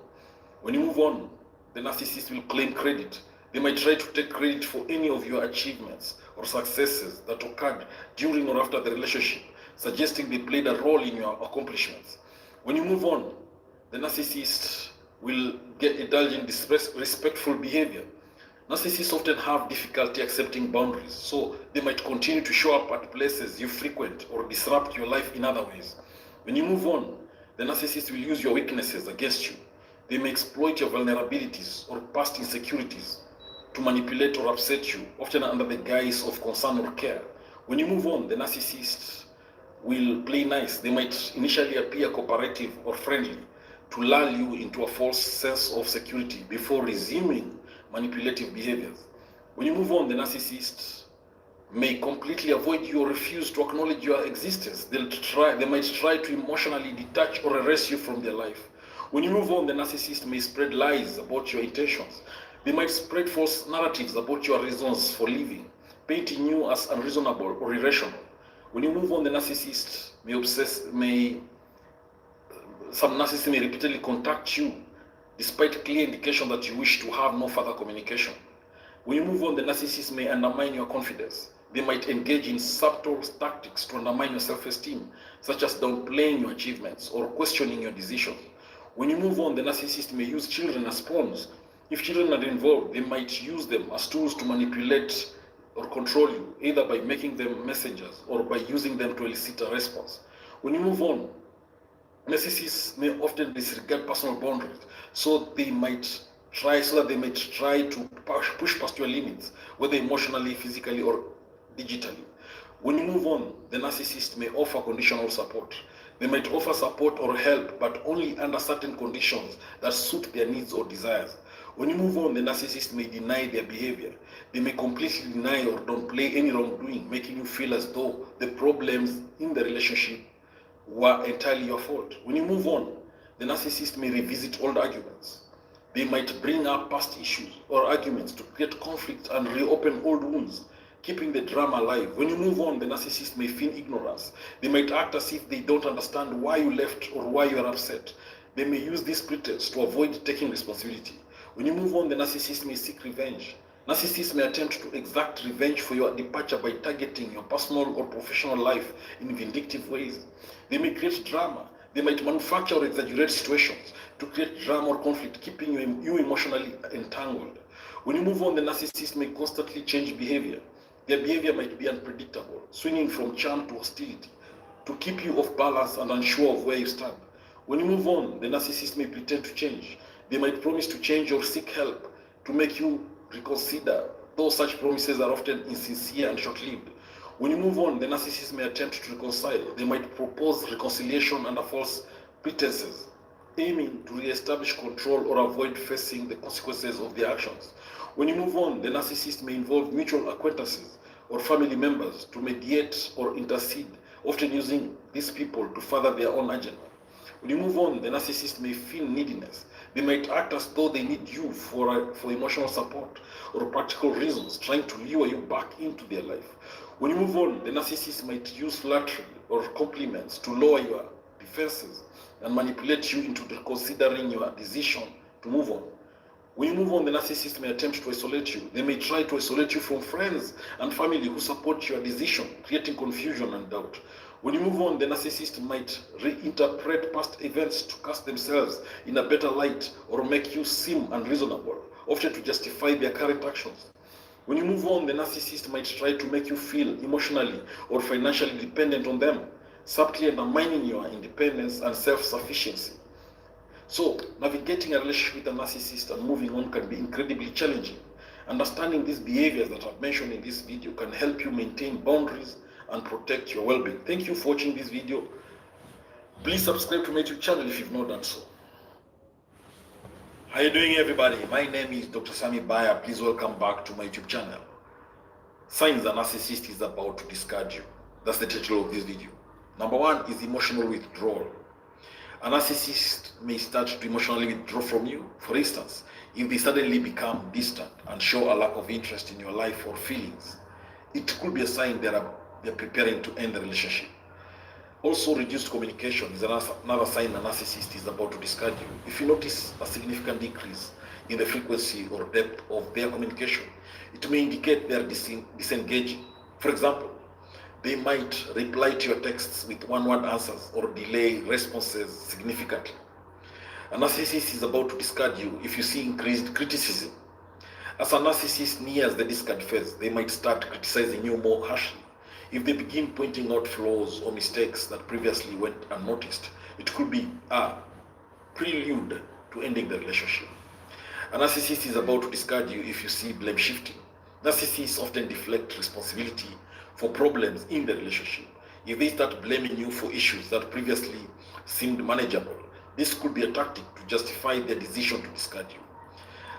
When you move on, the narcissist will claim credit. They might try to take credit for any of your achievements or successes that occurred during or after the relationship, suggesting they played a role in your accomplishments. When you move on, the narcissist will indulge in disrespectful behavior. Narcissists often have difficulty accepting boundaries, so they might continue to show up at places you frequent or disrupt your life in other ways. When you move on, the narcissist will use your weaknesses against you. They may exploit your vulnerabilities or past insecurities to manipulate or upset you, often under the guise of concern or care. When you move on, the narcissist will play nice. They might initially appear cooperative or friendly to lull you into a false sense of security before resuming manipulative behaviors. When you move on, the narcissist may completely avoid you or refuse to acknowledge your existence. They might try to emotionally detach or erase you from their life. When you move on, the narcissist may spread lies about your intentions. They might spread false narratives about your reasons for living, painting you as unreasonable or irrational. When you move on, the narcissist some narcissists may repeatedly contact you despite clear indication that you wish to have no further communication. When you move on, the narcissist may undermine your confidence. They might engage in subtle tactics to undermine your self-esteem, such as downplaying your achievements or questioning your decisions. When you move on, the narcissist may use children as pawns. If children are involved, they might use them as tools to manipulate or control you, either by making them messengers or by using them to elicit a response. When you move on, narcissists may often disregard personal boundaries, so they might try to push past your limits, whether emotionally, physically, or digitally. When you move on, the narcissist may offer conditional support. They might offer support or help, but only under certain conditions that suit their needs or desires. When you move on, the narcissist may deny their behavior. They may completely deny or downplay any wrongdoing, making you feel as though the problems in the relationship were entirely your fault. When you move on, the narcissist may revisit old arguments. They might bring up past issues or arguments to create conflict and reopen old wounds, keeping the drama alive. When you move on, the narcissist may feign ignorance. They might act as if they don't understand why you left or why you are upset. They may use this pretext to avoid taking responsibility. When you move on, the narcissist may seek revenge. Narcissists may attempt to exact revenge for your departure by targeting your personal or professional life in vindictive ways. They may create drama. They might manufacture or exaggerate situations to create drama or conflict, keeping you emotionally entangled. When you move on, the narcissist may constantly change behavior. Their behavior might be unpredictable, swinging from charm to hostility, to keep you off balance and unsure of where you stand. When you move on, the narcissist may pretend to change. They might promise to change or seek help to make you reconsider, though such promises are often insincere and short-lived. When you move on, the narcissist may attempt to reconcile. They might propose reconciliation under false pretenses, aiming to re-establish control or avoid facing the consequences of their actions. When you move on, the narcissist may involve mutual acquaintances or family members to mediate or intercede, often using these people to further their own agenda. When you move on, the narcissist may feel neediness. They might act as though they need you for emotional support or practical reasons, trying to lure you back into their life. When you move on, the narcissist might use flattery or compliments to lower your defenses and manipulate you into reconsidering your decision to move on. When you move on, the narcissist may attempt to isolate you. They may try to isolate you from friends and family who support your decision, creating confusion and doubt. When you move on, the narcissist might reinterpret past events to cast themselves in a better light or make you seem unreasonable, often to justify their current actions. When you move on, the narcissist might try to make you feel emotionally or financially dependent on them, subtly undermining your independence and self-sufficiency. So, navigating a relationship with a narcissist and moving on can be incredibly challenging. Understanding these behaviors that I've mentioned in this video can help you maintain boundaries and protect your well-being. Thank you for watching this video. Please subscribe to my YouTube channel if you've not done so. How are you doing, everybody? My name is Dr. Sammy BAYA. Please welcome back to my YouTube channel. Signs a narcissist is about to discard you. That's the title of this video. Number one is emotional withdrawal. A narcissist may start to emotionally withdraw from you. For instance, if they suddenly become distant and show a lack of interest in your life or feelings, it could be a sign they're they're preparing to end the relationship. Also, reduced communication is another sign a narcissist is about to discard you. If you notice a significant decrease in the frequency or depth of their communication, it may indicate they are disengaging. For example, they might reply to your texts with one-word answers or delay responses significantly. A narcissist is about to discard you if you see increased criticism. As a narcissist nears the discard phase, they might start criticizing you more harshly. If they begin pointing out flaws or mistakes that previously went unnoticed, it could be a prelude to ending the relationship. A narcissist is about to discard you if you see blame shifting. Narcissists often deflect responsibility for problems in the relationship. If they start blaming you for issues that previously seemed manageable, this could be a tactic to justify their decision to discard you.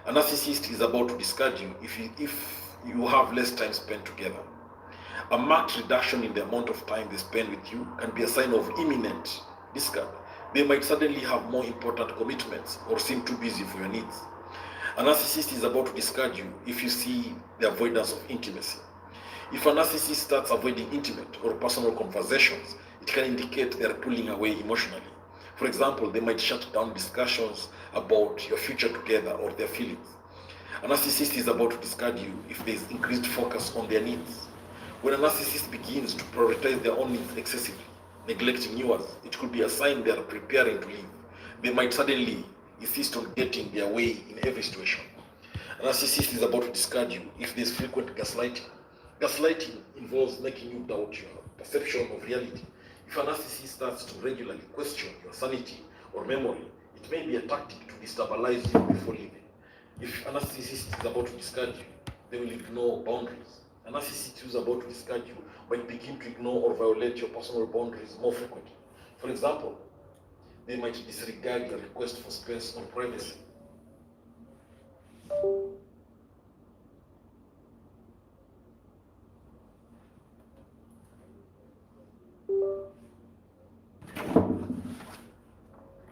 A narcissist is about to discard you if you have less time spent together. A marked reduction in the amount of time they spend with you can be a sign of imminent discard. They might suddenly have more important commitments or seem too busy for your needs. A narcissist is about to discard you if you see the avoidance of intimacy. If a narcissist starts avoiding intimate or personal conversations, it can indicate they are pulling away emotionally. For example, they might shut down discussions about your future together or their feelings. A narcissist is about to discard you if there is increased focus on their needs. When a narcissist begins to prioritize their own needs excessively, neglecting yours, it could be a sign they are preparing to leave. They might suddenly insist on getting their way in every situation. A narcissist is about to discard you if there is frequent gaslighting. Gaslighting involves making you doubt your perception of reality. If a narcissist starts to regularly question your sanity or memory, it may be a tactic to destabilize you before leaving. If a narcissist is about to discard you, they will ignore boundaries. A narcissist who is about to discard you might begin to ignore or violate your personal boundaries more frequently. For example, they might disregard your request for space or privacy.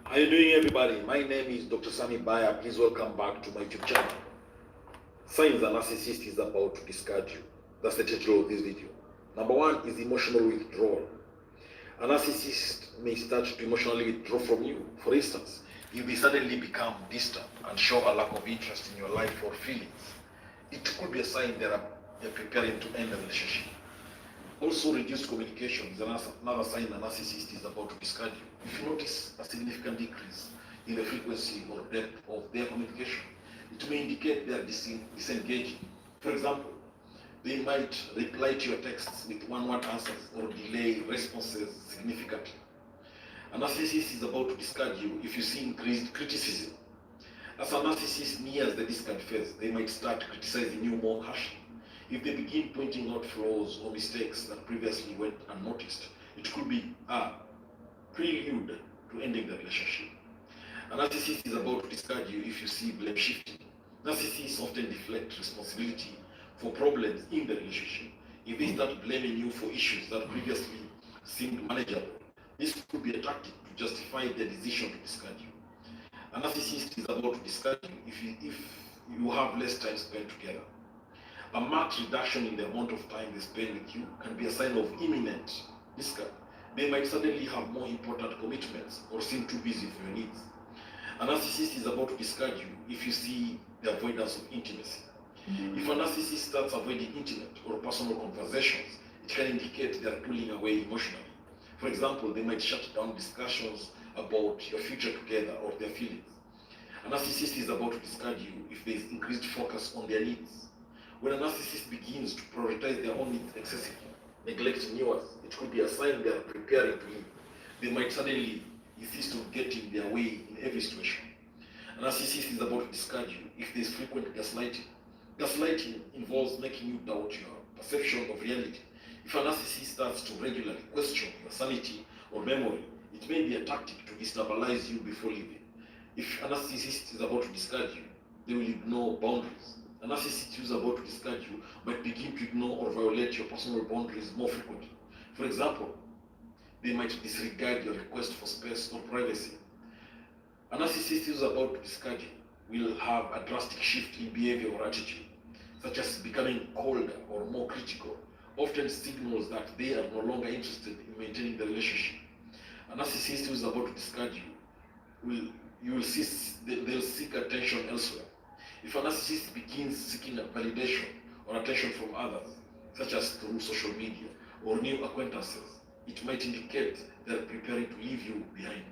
How are you doing, everybody? My name is Dr. Sammy BAYA. Please welcome back to my YouTube channel. Signs a narcissist is about to discard you. That's the title of this video. Number one is emotional withdrawal. A narcissist may start to emotionally withdraw from you. For instance, if they suddenly become distant and show a lack of interest in your life or feelings, it could be a sign they're preparing to end the relationship. Also, reduced communication is another sign a narcissist is about to discard you. If you notice a significant decrease in the frequency or depth of their communication, it may indicate they are disengaging. For example, they might reply to your texts with one-word answers or delay responses significantly. A narcissist is about to discard you if you see increased criticism. As a narcissist nears the discard phase, they might start criticizing you more harshly. If they begin pointing out flaws or mistakes that previously went unnoticed, it could be a prelude to ending the relationship. A narcissist is about to discard you if you see blame shifting. Narcissists often deflect responsibility for problems in the relationship. If they start blaming you for issues that previously seemed manageable, this could be a tactic to justify their decision to discard you. A narcissist is about to discard you if you have less time spent together. A marked reduction in the amount of time they spend with you can be a sign of imminent discard. They might suddenly have more important commitments or seem too busy for your needs. A narcissist is about to discard you if you see the avoidance of intimacy. If a narcissist starts avoiding intimate or personal conversations, it can indicate they are pulling away emotionally. For example, they might shut down discussions about your future together or their feelings. A narcissist is about to discard you if there is increased focus on their needs. When a narcissist begins to prioritize their own needs excessively, neglecting yours, it could be a sign they are preparing to leave. They might suddenly insist on getting their way in every situation. A narcissist is about to discard you if there is frequent gaslighting. Gaslighting involves making you doubt your perception of reality. If a narcissist starts to regularly question your sanity or memory, it may be a tactic to destabilize you before leaving. If a narcissist is about to discard you, they will ignore boundaries. A narcissist who is about to discard you might begin to ignore or violate your personal boundaries more frequently. For example, they might disregard your request for space or privacy. A narcissist who is about to discard you will have a drastic shift in behavior or attitude, such as becoming colder or more critical, often signals that they are no longer interested in maintaining the relationship. A narcissist who is about to discard you they'll seek attention elsewhere. If a narcissist begins seeking validation or attention from others, such as through social media or new acquaintances, it might indicate they're preparing to leave you behind.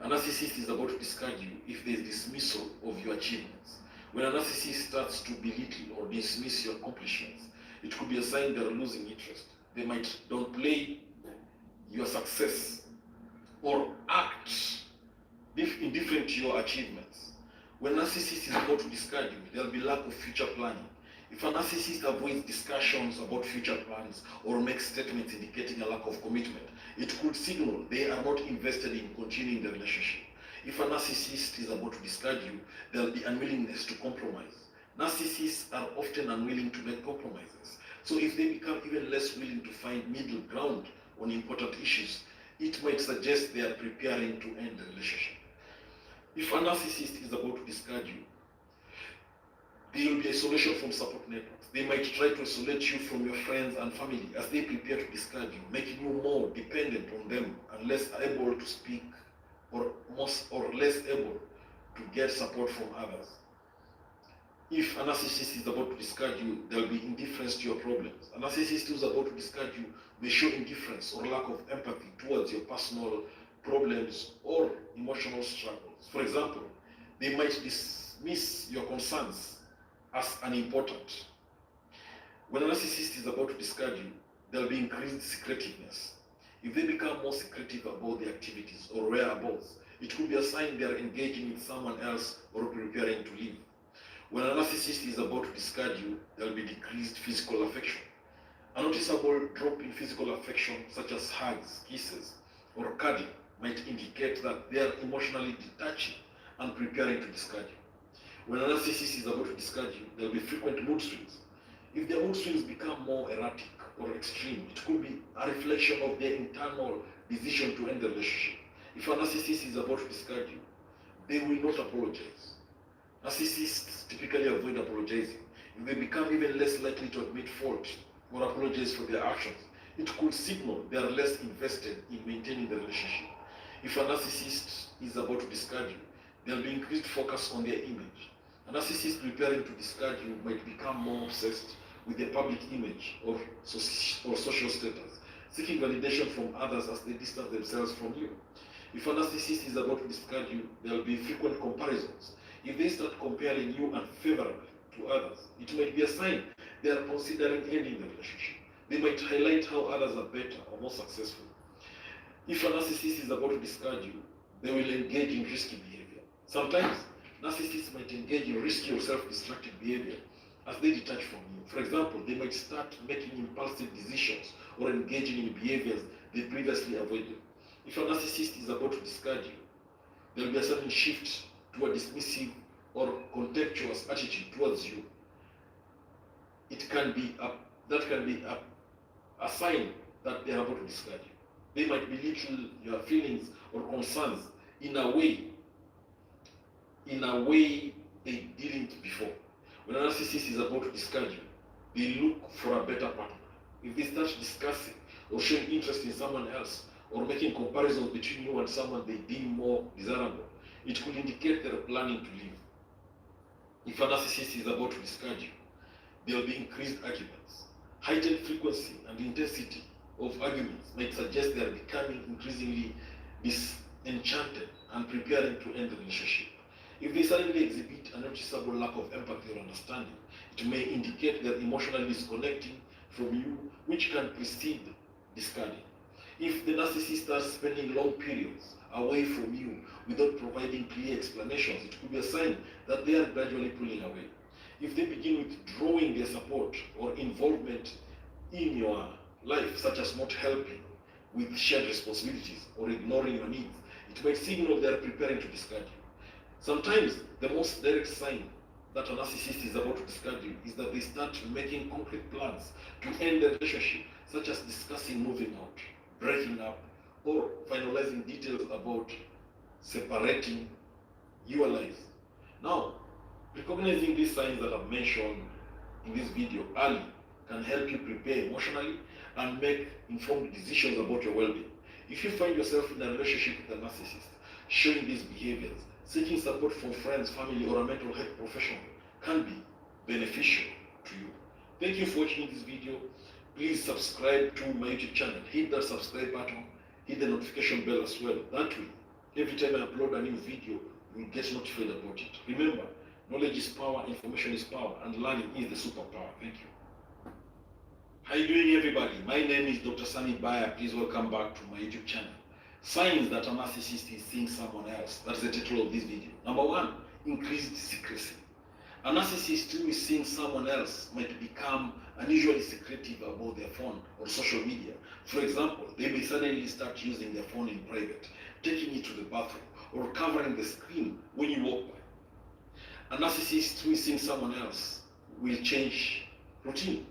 A narcissist is about to discard you if there is dismissal of your achievements. When a narcissist starts to belittle or dismiss your accomplishments, it could be a sign they're losing interest. They might downplay your success or act indifferent to your achievements. When a narcissist is about to discard you, there'll be lack of future planning. If a narcissist avoids discussions about future plans or makes statements indicating a lack of commitment, it could signal they are not invested in continuing the relationship. If a narcissist is about to discard you, there'll be unwillingness to compromise. Narcissists are often unwilling to make compromises. So if they become even less willing to find middle ground on important issues, it might suggest they are preparing to end the relationship. If a narcissist is about to discard you, there will be isolation from support networks. They might try to isolate you from your friends and family as they prepare to discard you, making you more dependent on them and less able to speak or less able to get support from others. If a narcissist is about to discard you, there will be indifference to your problems. A narcissist who is about to discard you may show indifference or lack of empathy towards your personal problems or emotional struggles. For example, they might dismiss your concerns as unimportant. When a narcissist is about to discard you, there will be increased secretiveness. If they become more secretive about their activities or whereabouts, it could be a sign they are engaging with someone else or preparing to leave. When a narcissist is about to discard you, there will be decreased physical affection. A noticeable drop in physical affection, such as hugs, kisses, or cuddling, might indicate that they are emotionally detaching and preparing to discard you. When a narcissist is about to discard you, there will be frequent mood swings. If their mood swings become more erratic or extreme, it could be a reflection of their internal decision to end the relationship. If a narcissist is about to discard you, they will not apologize. Narcissists typically avoid apologizing. If they become even less likely to admit fault or apologize for their actions, it could signal they are less invested in maintaining the relationship. If a narcissist is about to discard you, there will be increased focus on their image. A narcissist preparing to discard you might become more obsessed with their public image or social status, seeking validation from others as they distance themselves from you. If a narcissist is about to discard you, there will be frequent comparisons. If they start comparing you unfavorably to others, it might be a sign they are considering ending the relationship. They might highlight how others are better or more successful. If a narcissist is about to discard you, they will engage in risky behavior. Sometimes, narcissists might engage in risky or self-destructive behavior as they detach from you. For example, they might start making impulsive decisions or engaging in behaviors they previously avoided. If a narcissist is about to discard you, there will be a sudden shift to a dismissive or contemptuous attitude towards you. That can be a sign that they are about to discard you. They might belittle your feelings or concerns in a way they didn't before. When a narcissist is about to discard you, they look for a better partner. If they start discussing or showing interest in someone else or making comparisons between you and someone they deem more desirable, it could indicate they're planning to leave. If a narcissist is about to discard you, there will be increased arguments. Heightened frequency and intensity of arguments might suggest they are becoming increasingly disenchanted and preparing to end the relationship. If they suddenly exhibit a noticeable lack of empathy or understanding, it may indicate they are emotionally disconnecting from you, which can precede discarding. If the narcissist starts spending long periods away from you without providing clear explanations, it could be a sign that they are gradually pulling away. If they begin withdrawing their support or involvement in your life, such as not helping with shared responsibilities or ignoring your needs, it might signal they are preparing to discard you. Sometimes the most direct sign that a narcissist is about to discard you is that they start making concrete plans to end the relationship, such as discussing moving out, breaking up, or finalizing details about separating your lives. Now, recognizing these signs that I've mentioned in this video early can help you prepare emotionally and make informed decisions about your well-being. If you find yourself in a relationship with a narcissist showing these behaviors, seeking support from friends, family, or a mental health professional can be beneficial to you. Thank you for watching this video. Please subscribe to my YouTube channel. Hit that subscribe button. Hit the notification bell as well. That way, every time I upload a new video, you will get notified about it. Remember, knowledge is power, information is power, and learning is the superpower. Thank you. How you doing, everybody? My name is Dr. Sammy BAYA. Please welcome back to my YouTube channel. Signs that a narcissist is seeing someone else. That's the title of this video. Number one, increased secrecy. A narcissist who is seeing someone else might become unusually secretive about their phone or social media. For example, they may suddenly start using their phone in private, taking it to the bathroom, or covering the screen when you walk by. A narcissist who is seeing someone else will change routine.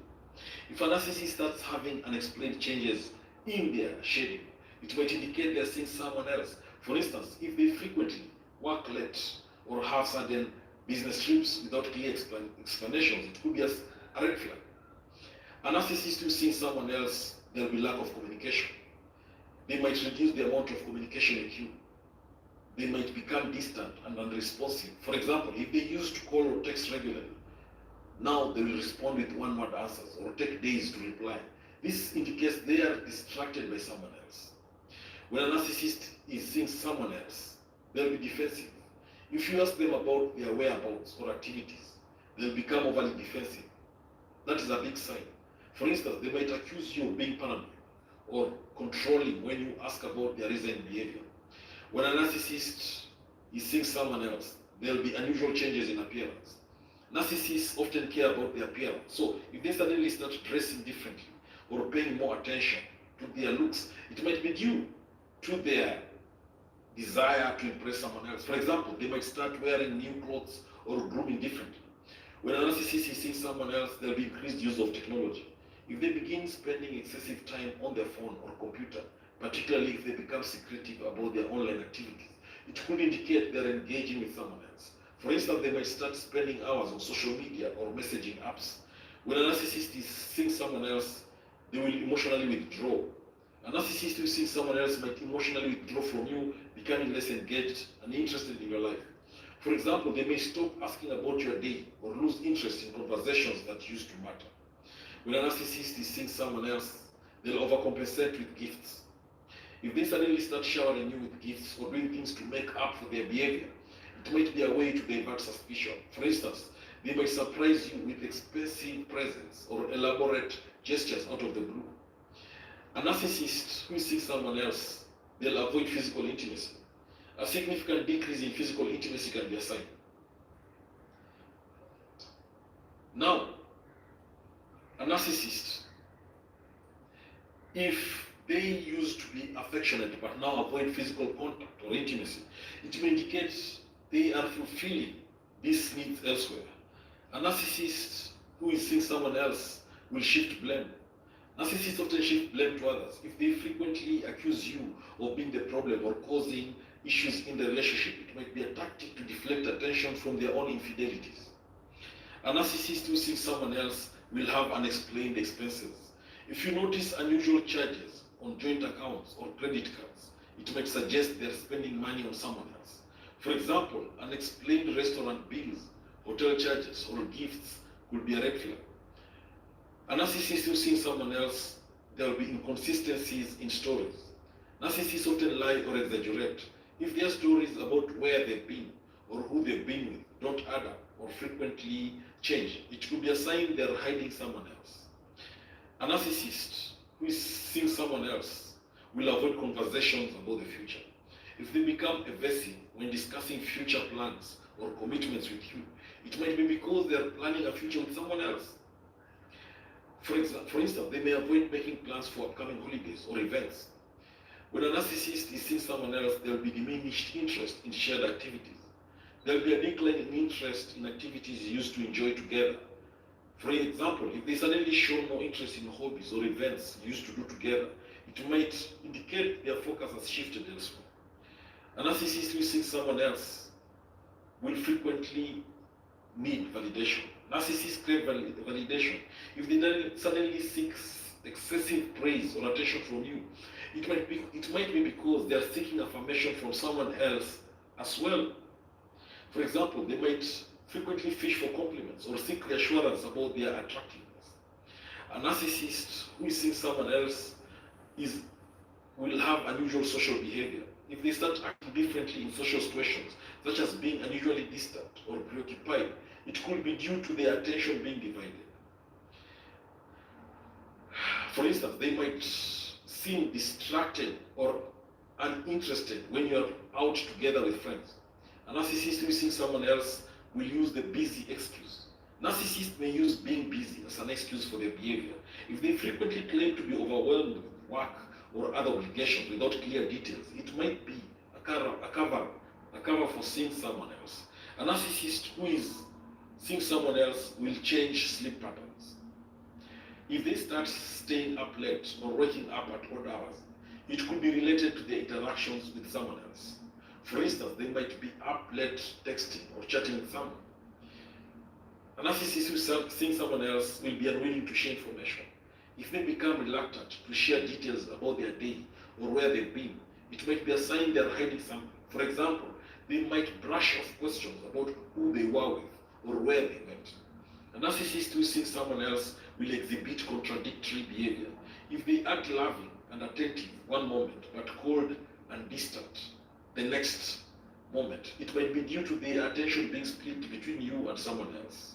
If a narcissist starts having unexplained changes in their schedule, it might indicate they're seeing someone else. For instance, if they frequently work late or have sudden business trips without clear explanations, it could be a red flag. A narcissist who is seeing someone else, there will be lack of communication. They might reduce the amount of communication with you. They might become distant and unresponsive. For example, if they used to call or text regularly, now they will respond with one-word answers or take days to reply. This indicates they are distracted by someone else. When a narcissist is seeing someone else, they'll be defensive. If you ask them about their whereabouts or activities, they'll become overly defensive. That is a big sign. For instance, they might accuse you of being paranoid or controlling when you ask about their recent behavior. When a narcissist is seeing someone else, there will be unusual changes in appearance. Narcissists often care about their appearance. So if they suddenly start dressing differently or paying more attention to their looks, it might be due to their desire to impress someone else. For example, they might start wearing new clothes or grooming differently. When a narcissist is seeing someone else, there will be increased use of technology. If they begin spending excessive time on their phone or computer, particularly if they become secretive about their online activities, it could indicate they're engaging with someone else. For instance, they might start spending hours on social media or messaging apps. When a narcissist is seeing someone else, they will emotionally withdraw. A narcissist who sees someone else might emotionally withdraw from you, becoming less engaged and interested in your life. For example, they may stop asking about your day or lose interest in conversations that used to matter. When a narcissist is seeing someone else, they'll overcompensate with gifts. If they suddenly start showering you with gifts or doing things to make up for their behavior, it might be a way to divert suspicion. For instance, they might surprise you with expensive presents or elaborate gestures out of the blue. A narcissist who sees someone else, they'll avoid physical intimacy. A significant decrease in physical intimacy can be a sign. Now, a narcissist, if they used to be affectionate but now avoid physical contact or intimacy, it may indicate they are fulfilling these needs elsewhere. A narcissist who is seeing someone else will shift blame. Narcissists often shift blame to others. If they frequently accuse you of being the problem or causing issues in the relationship, it might be a tactic to deflect attention from their own infidelities. A narcissist who sees someone else will have unexplained expenses. If you notice unusual charges on joint accounts or credit cards, it might suggest they're spending money on someone else. For example, unexplained restaurant bills, hotel charges, or gifts could be a red flag. A narcissist who sees someone else, there will be inconsistencies in stories. Narcissists often lie or exaggerate. If their stories about where they've been or who they've been with don't add up or frequently change, it could be a sign they're hiding someone else. A narcissist who is seeing someone else will avoid conversations about the future. If they become evasive when discussing future plans or commitments with you, it might be because they're planning a future with someone else. For instance, they may avoid making plans for upcoming holidays or events. When a narcissist is seeing someone else, there will be diminished interest in shared activities. There will be a decline in interest in activities you used to enjoy together. For example, if they suddenly show no interest in hobbies or events you used to do together, it might indicate their focus has shifted elsewhere. A narcissist who sees someone else will frequently need validation. Narcissists crave validation. If they then suddenly seek excessive praise or attention from you, it might be because they are seeking affirmation from someone else as well. For example, they might frequently fish for compliments or seek reassurance about their attractiveness. A narcissist who is seeing someone else will have unusual social behavior. If they start acting differently in social situations, such as being unusually distant or preoccupied, it could be due to their attention being divided. For instance, they might seem distracted or uninterested when you're out together with friends. A narcissist who is seeing someone else will use the busy excuse. Narcissists may use being busy as an excuse for their behavior. If they frequently claim to be overwhelmed with work or other obligations without clear details, it might be a cover for seeing someone else. A narcissist who is seeing someone else will change sleep patterns. If they start staying up late or waking up at odd hours, it could be related to their interactions with someone else. For instance, they might be up late texting or chatting with someone. A narcissist who is seeing someone else will be unwilling to share information. If they become reluctant to share details about their day or where they've been, it might be a sign they're hiding something. For example, they might brush off questions about who they were with or where they went. A narcissist who sees someone else will exhibit contradictory behavior. If they act loving and attentive one moment but cold and distant the next moment, it might be due to their attention being split between you and someone else.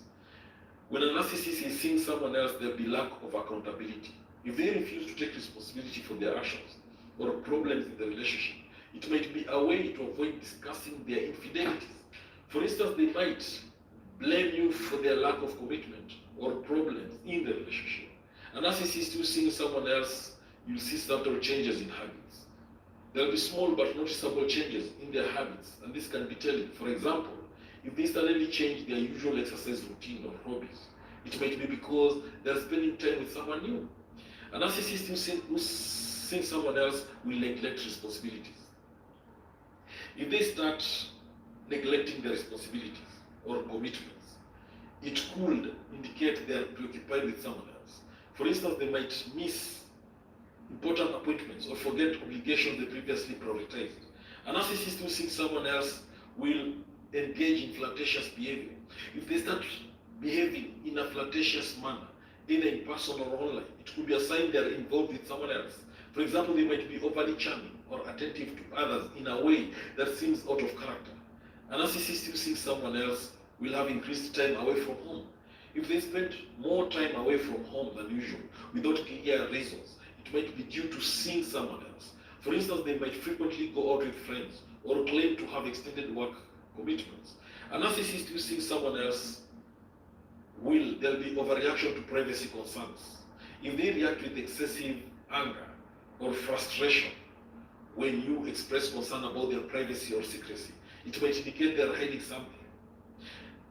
When a narcissist is seeing someone else, there will be lack of accountability. If they refuse to take responsibility for their actions or problems in the relationship, it might be a way to avoid discussing their infidelities. For instance, they might blame you for their lack of commitment or problems in the relationship. A narcissist who sees someone else, you'll see subtle changes in habits. There will be small but noticeable changes in their habits, and this can be telling. For example, if they suddenly change their usual exercise routine or hobbies, it might be because they're spending time with someone new. A narcissist who sees someone else will neglect responsibilities. If they start neglecting their responsibilities or commitments, it could indicate they are preoccupied with someone else. For instance, they might miss important appointments or forget obligations they previously prioritized. A narcissist who sees someone else will engage in flirtatious behavior. If they start behaving in a flirtatious manner, either in person or online, it could be a sign they are involved with someone else. For example, they might be overly charming or attentive to others in a way that seems out of character. A narcissist who sees someone else will have increased time away from home. If they spend more time away from home than usual without clear reasons, it might be due to seeing someone else. For instance, they might frequently go out with friends or claim to have extended work commitments. A narcissist who sees someone else there'll be overreaction to privacy concerns. If they react with excessive anger or frustration when you express concern about their privacy or secrecy, it might indicate they're hiding something.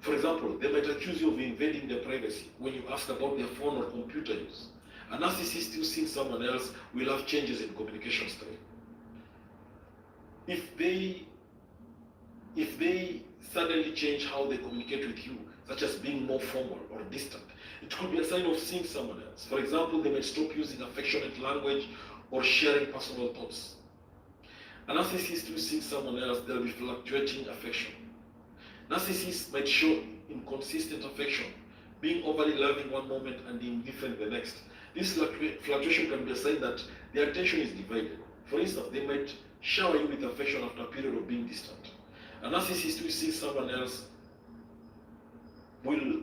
For example, they might accuse you of invading their privacy when you ask about their phone or computer use. A narcissist who sees someone else will have changes in communication style. If they suddenly change how they communicate with you, such as being more formal or distant, it could be a sign of seeing someone else. For example, they might stop using affectionate language or sharing personal thoughts. A narcissist who sees someone else, there will be fluctuating affection. Narcissists might show inconsistent affection, being overly loving one moment and indifferent the next. This fluctuation can be a sign that their attention is divided. For instance, they might shower you with affection after a period of being distant. A narcissist who sees someone else will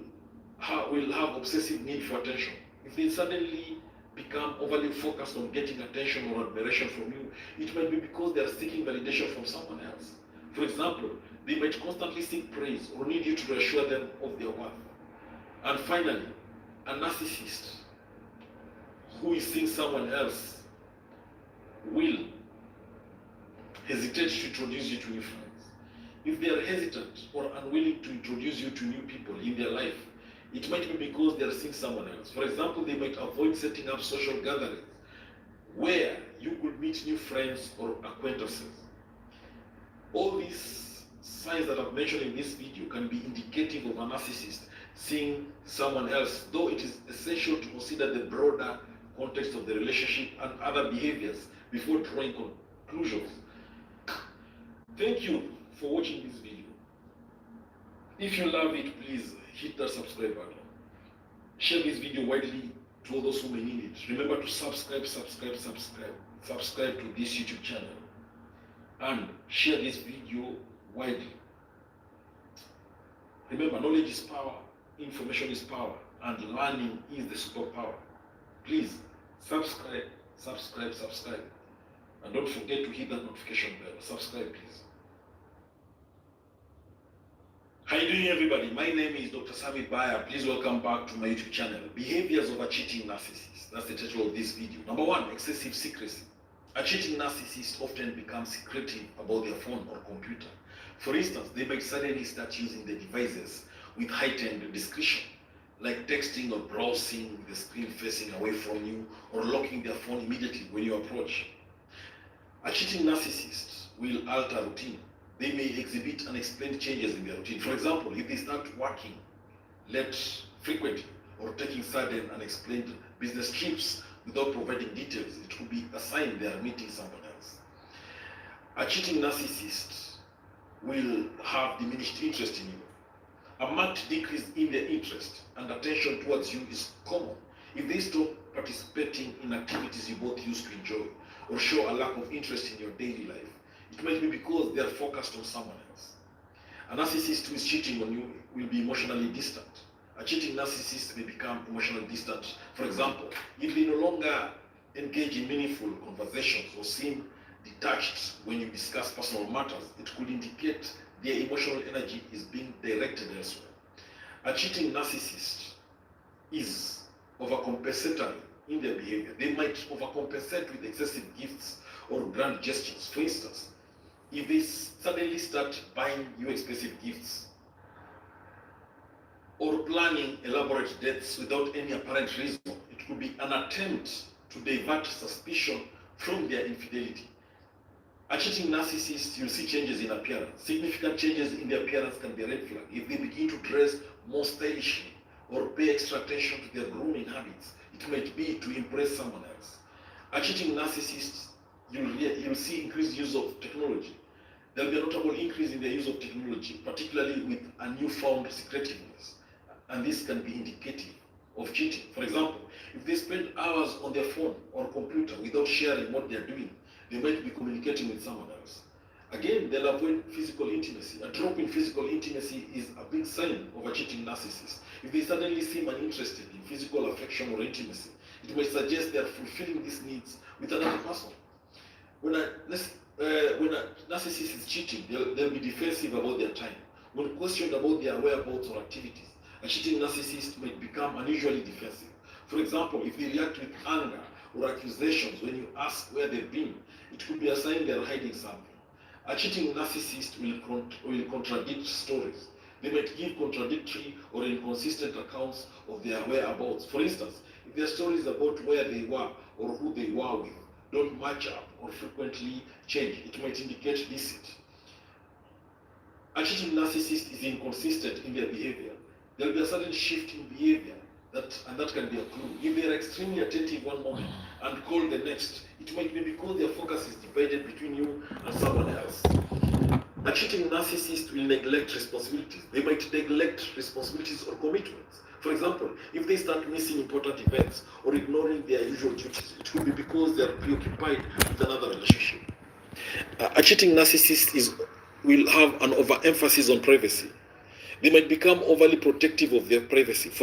have obsessive need for attention. If they suddenly become overly focused on getting attention or admiration from you, it might be because they are seeking validation from someone else. For example, they might constantly seek praise or need you to reassure them of their worth. And finally, a narcissist who is seeing someone else will hesitate to introduce you to new friends. If they are hesitant or unwilling to introduce you to new people in their life, it might be because they are seeing someone else. For example, they might avoid setting up social gatherings where you could meet new friends or acquaintances. All these signs that I've mentioned in this video can be indicative of a narcissist seeing someone else, though it is essential to consider the broader context of the relationship and other behaviors before drawing conclusions. Thank you for watching this video. If you love it, please hit that subscribe button. Share this video widely to all those who may need it. Remember to subscribe to this YouTube channel. And share this video widely. Remember, knowledge is power, information is power, and learning is the superpower. Please subscribe. And don't forget to hit that notification bell. Subscribe, please. How you doing, everybody? My name is Dr. Sammy BAYA. Please welcome back to my YouTube channel. Behaviors of a cheating narcissist. That's the title of this video. Number one, excessive secrecy. A cheating narcissist often becomes secretive about their phone or computer. For instance, they might suddenly start using the devices with heightened discretion, like texting or browsing with the screen facing away from you, or locking their phone immediately when you approach. A cheating narcissist will alter routine. They may exhibit unexplained changes in their routine. For example, if they start working late frequently or taking sudden unexplained business trips without providing details, it could be a sign they are meeting someone else. A cheating narcissist will have diminished interest in you. A marked decrease in their interest and attention towards you is common. If they stop participating in activities you both used to enjoy or show a lack of interest in your daily life, it might be because they are focused on someone else. A narcissist who is cheating on you will be emotionally distant. A cheating narcissist may become emotionally distant. For example, if they no longer engage in meaningful conversations or seem detached when you discuss personal matters, it could indicate their emotional energy is being directed elsewhere. A cheating narcissist is overcompensatory in their behavior. They might overcompensate with excessive gifts or grand gestures. For instance, if they suddenly start buying you expensive gifts or planning elaborate dates without any apparent reason, it could be an attempt to divert suspicion from their infidelity. A cheating narcissist, you'll see changes in appearance. Significant changes in their appearance can be a red flag. If they begin to dress more stylishly or pay extra attention to their grooming habits, it might be to impress someone else. A cheating narcissist, you'll see increased use of technology. There'll be a notable increase in the use of technology, particularly with a newfound secretiveness. And this can be indicative of cheating. For example, if they spend hours on their phone or computer without sharing what they're doing, they might be communicating with someone else. Again, they'll avoid physical intimacy. A drop in physical intimacy is a big sign of a cheating narcissist. If they suddenly seem uninterested in physical affection or intimacy, it might suggest they're fulfilling these needs with another person. When a narcissist is cheating, they'll be defensive about their time. When questioned about their whereabouts or activities, a cheating narcissist might become unusually defensive. For example, if they react with anger or accusations when you ask where they've been, it could be a sign they're hiding something. A cheating narcissist will contradict stories. They might give contradictory or inconsistent accounts of their whereabouts. For instance, if their stories about where they were or who they were with don't match up or frequently change, it might indicate deceit. A cheating narcissist is inconsistent in their behavior. There will be a sudden shift in behavior, and that can be a clue. If they are extremely attentive one moment and cold the next, it might be because their focus is divided between you and someone else. A cheating narcissist will neglect responsibilities. They might neglect responsibilities or commitments. For example, if they start missing important events or ignoring their usual duties, it could be because they are preoccupied with another relationship. A cheating narcissist will have an overemphasis on privacy. They might become overly protective of their privacy. For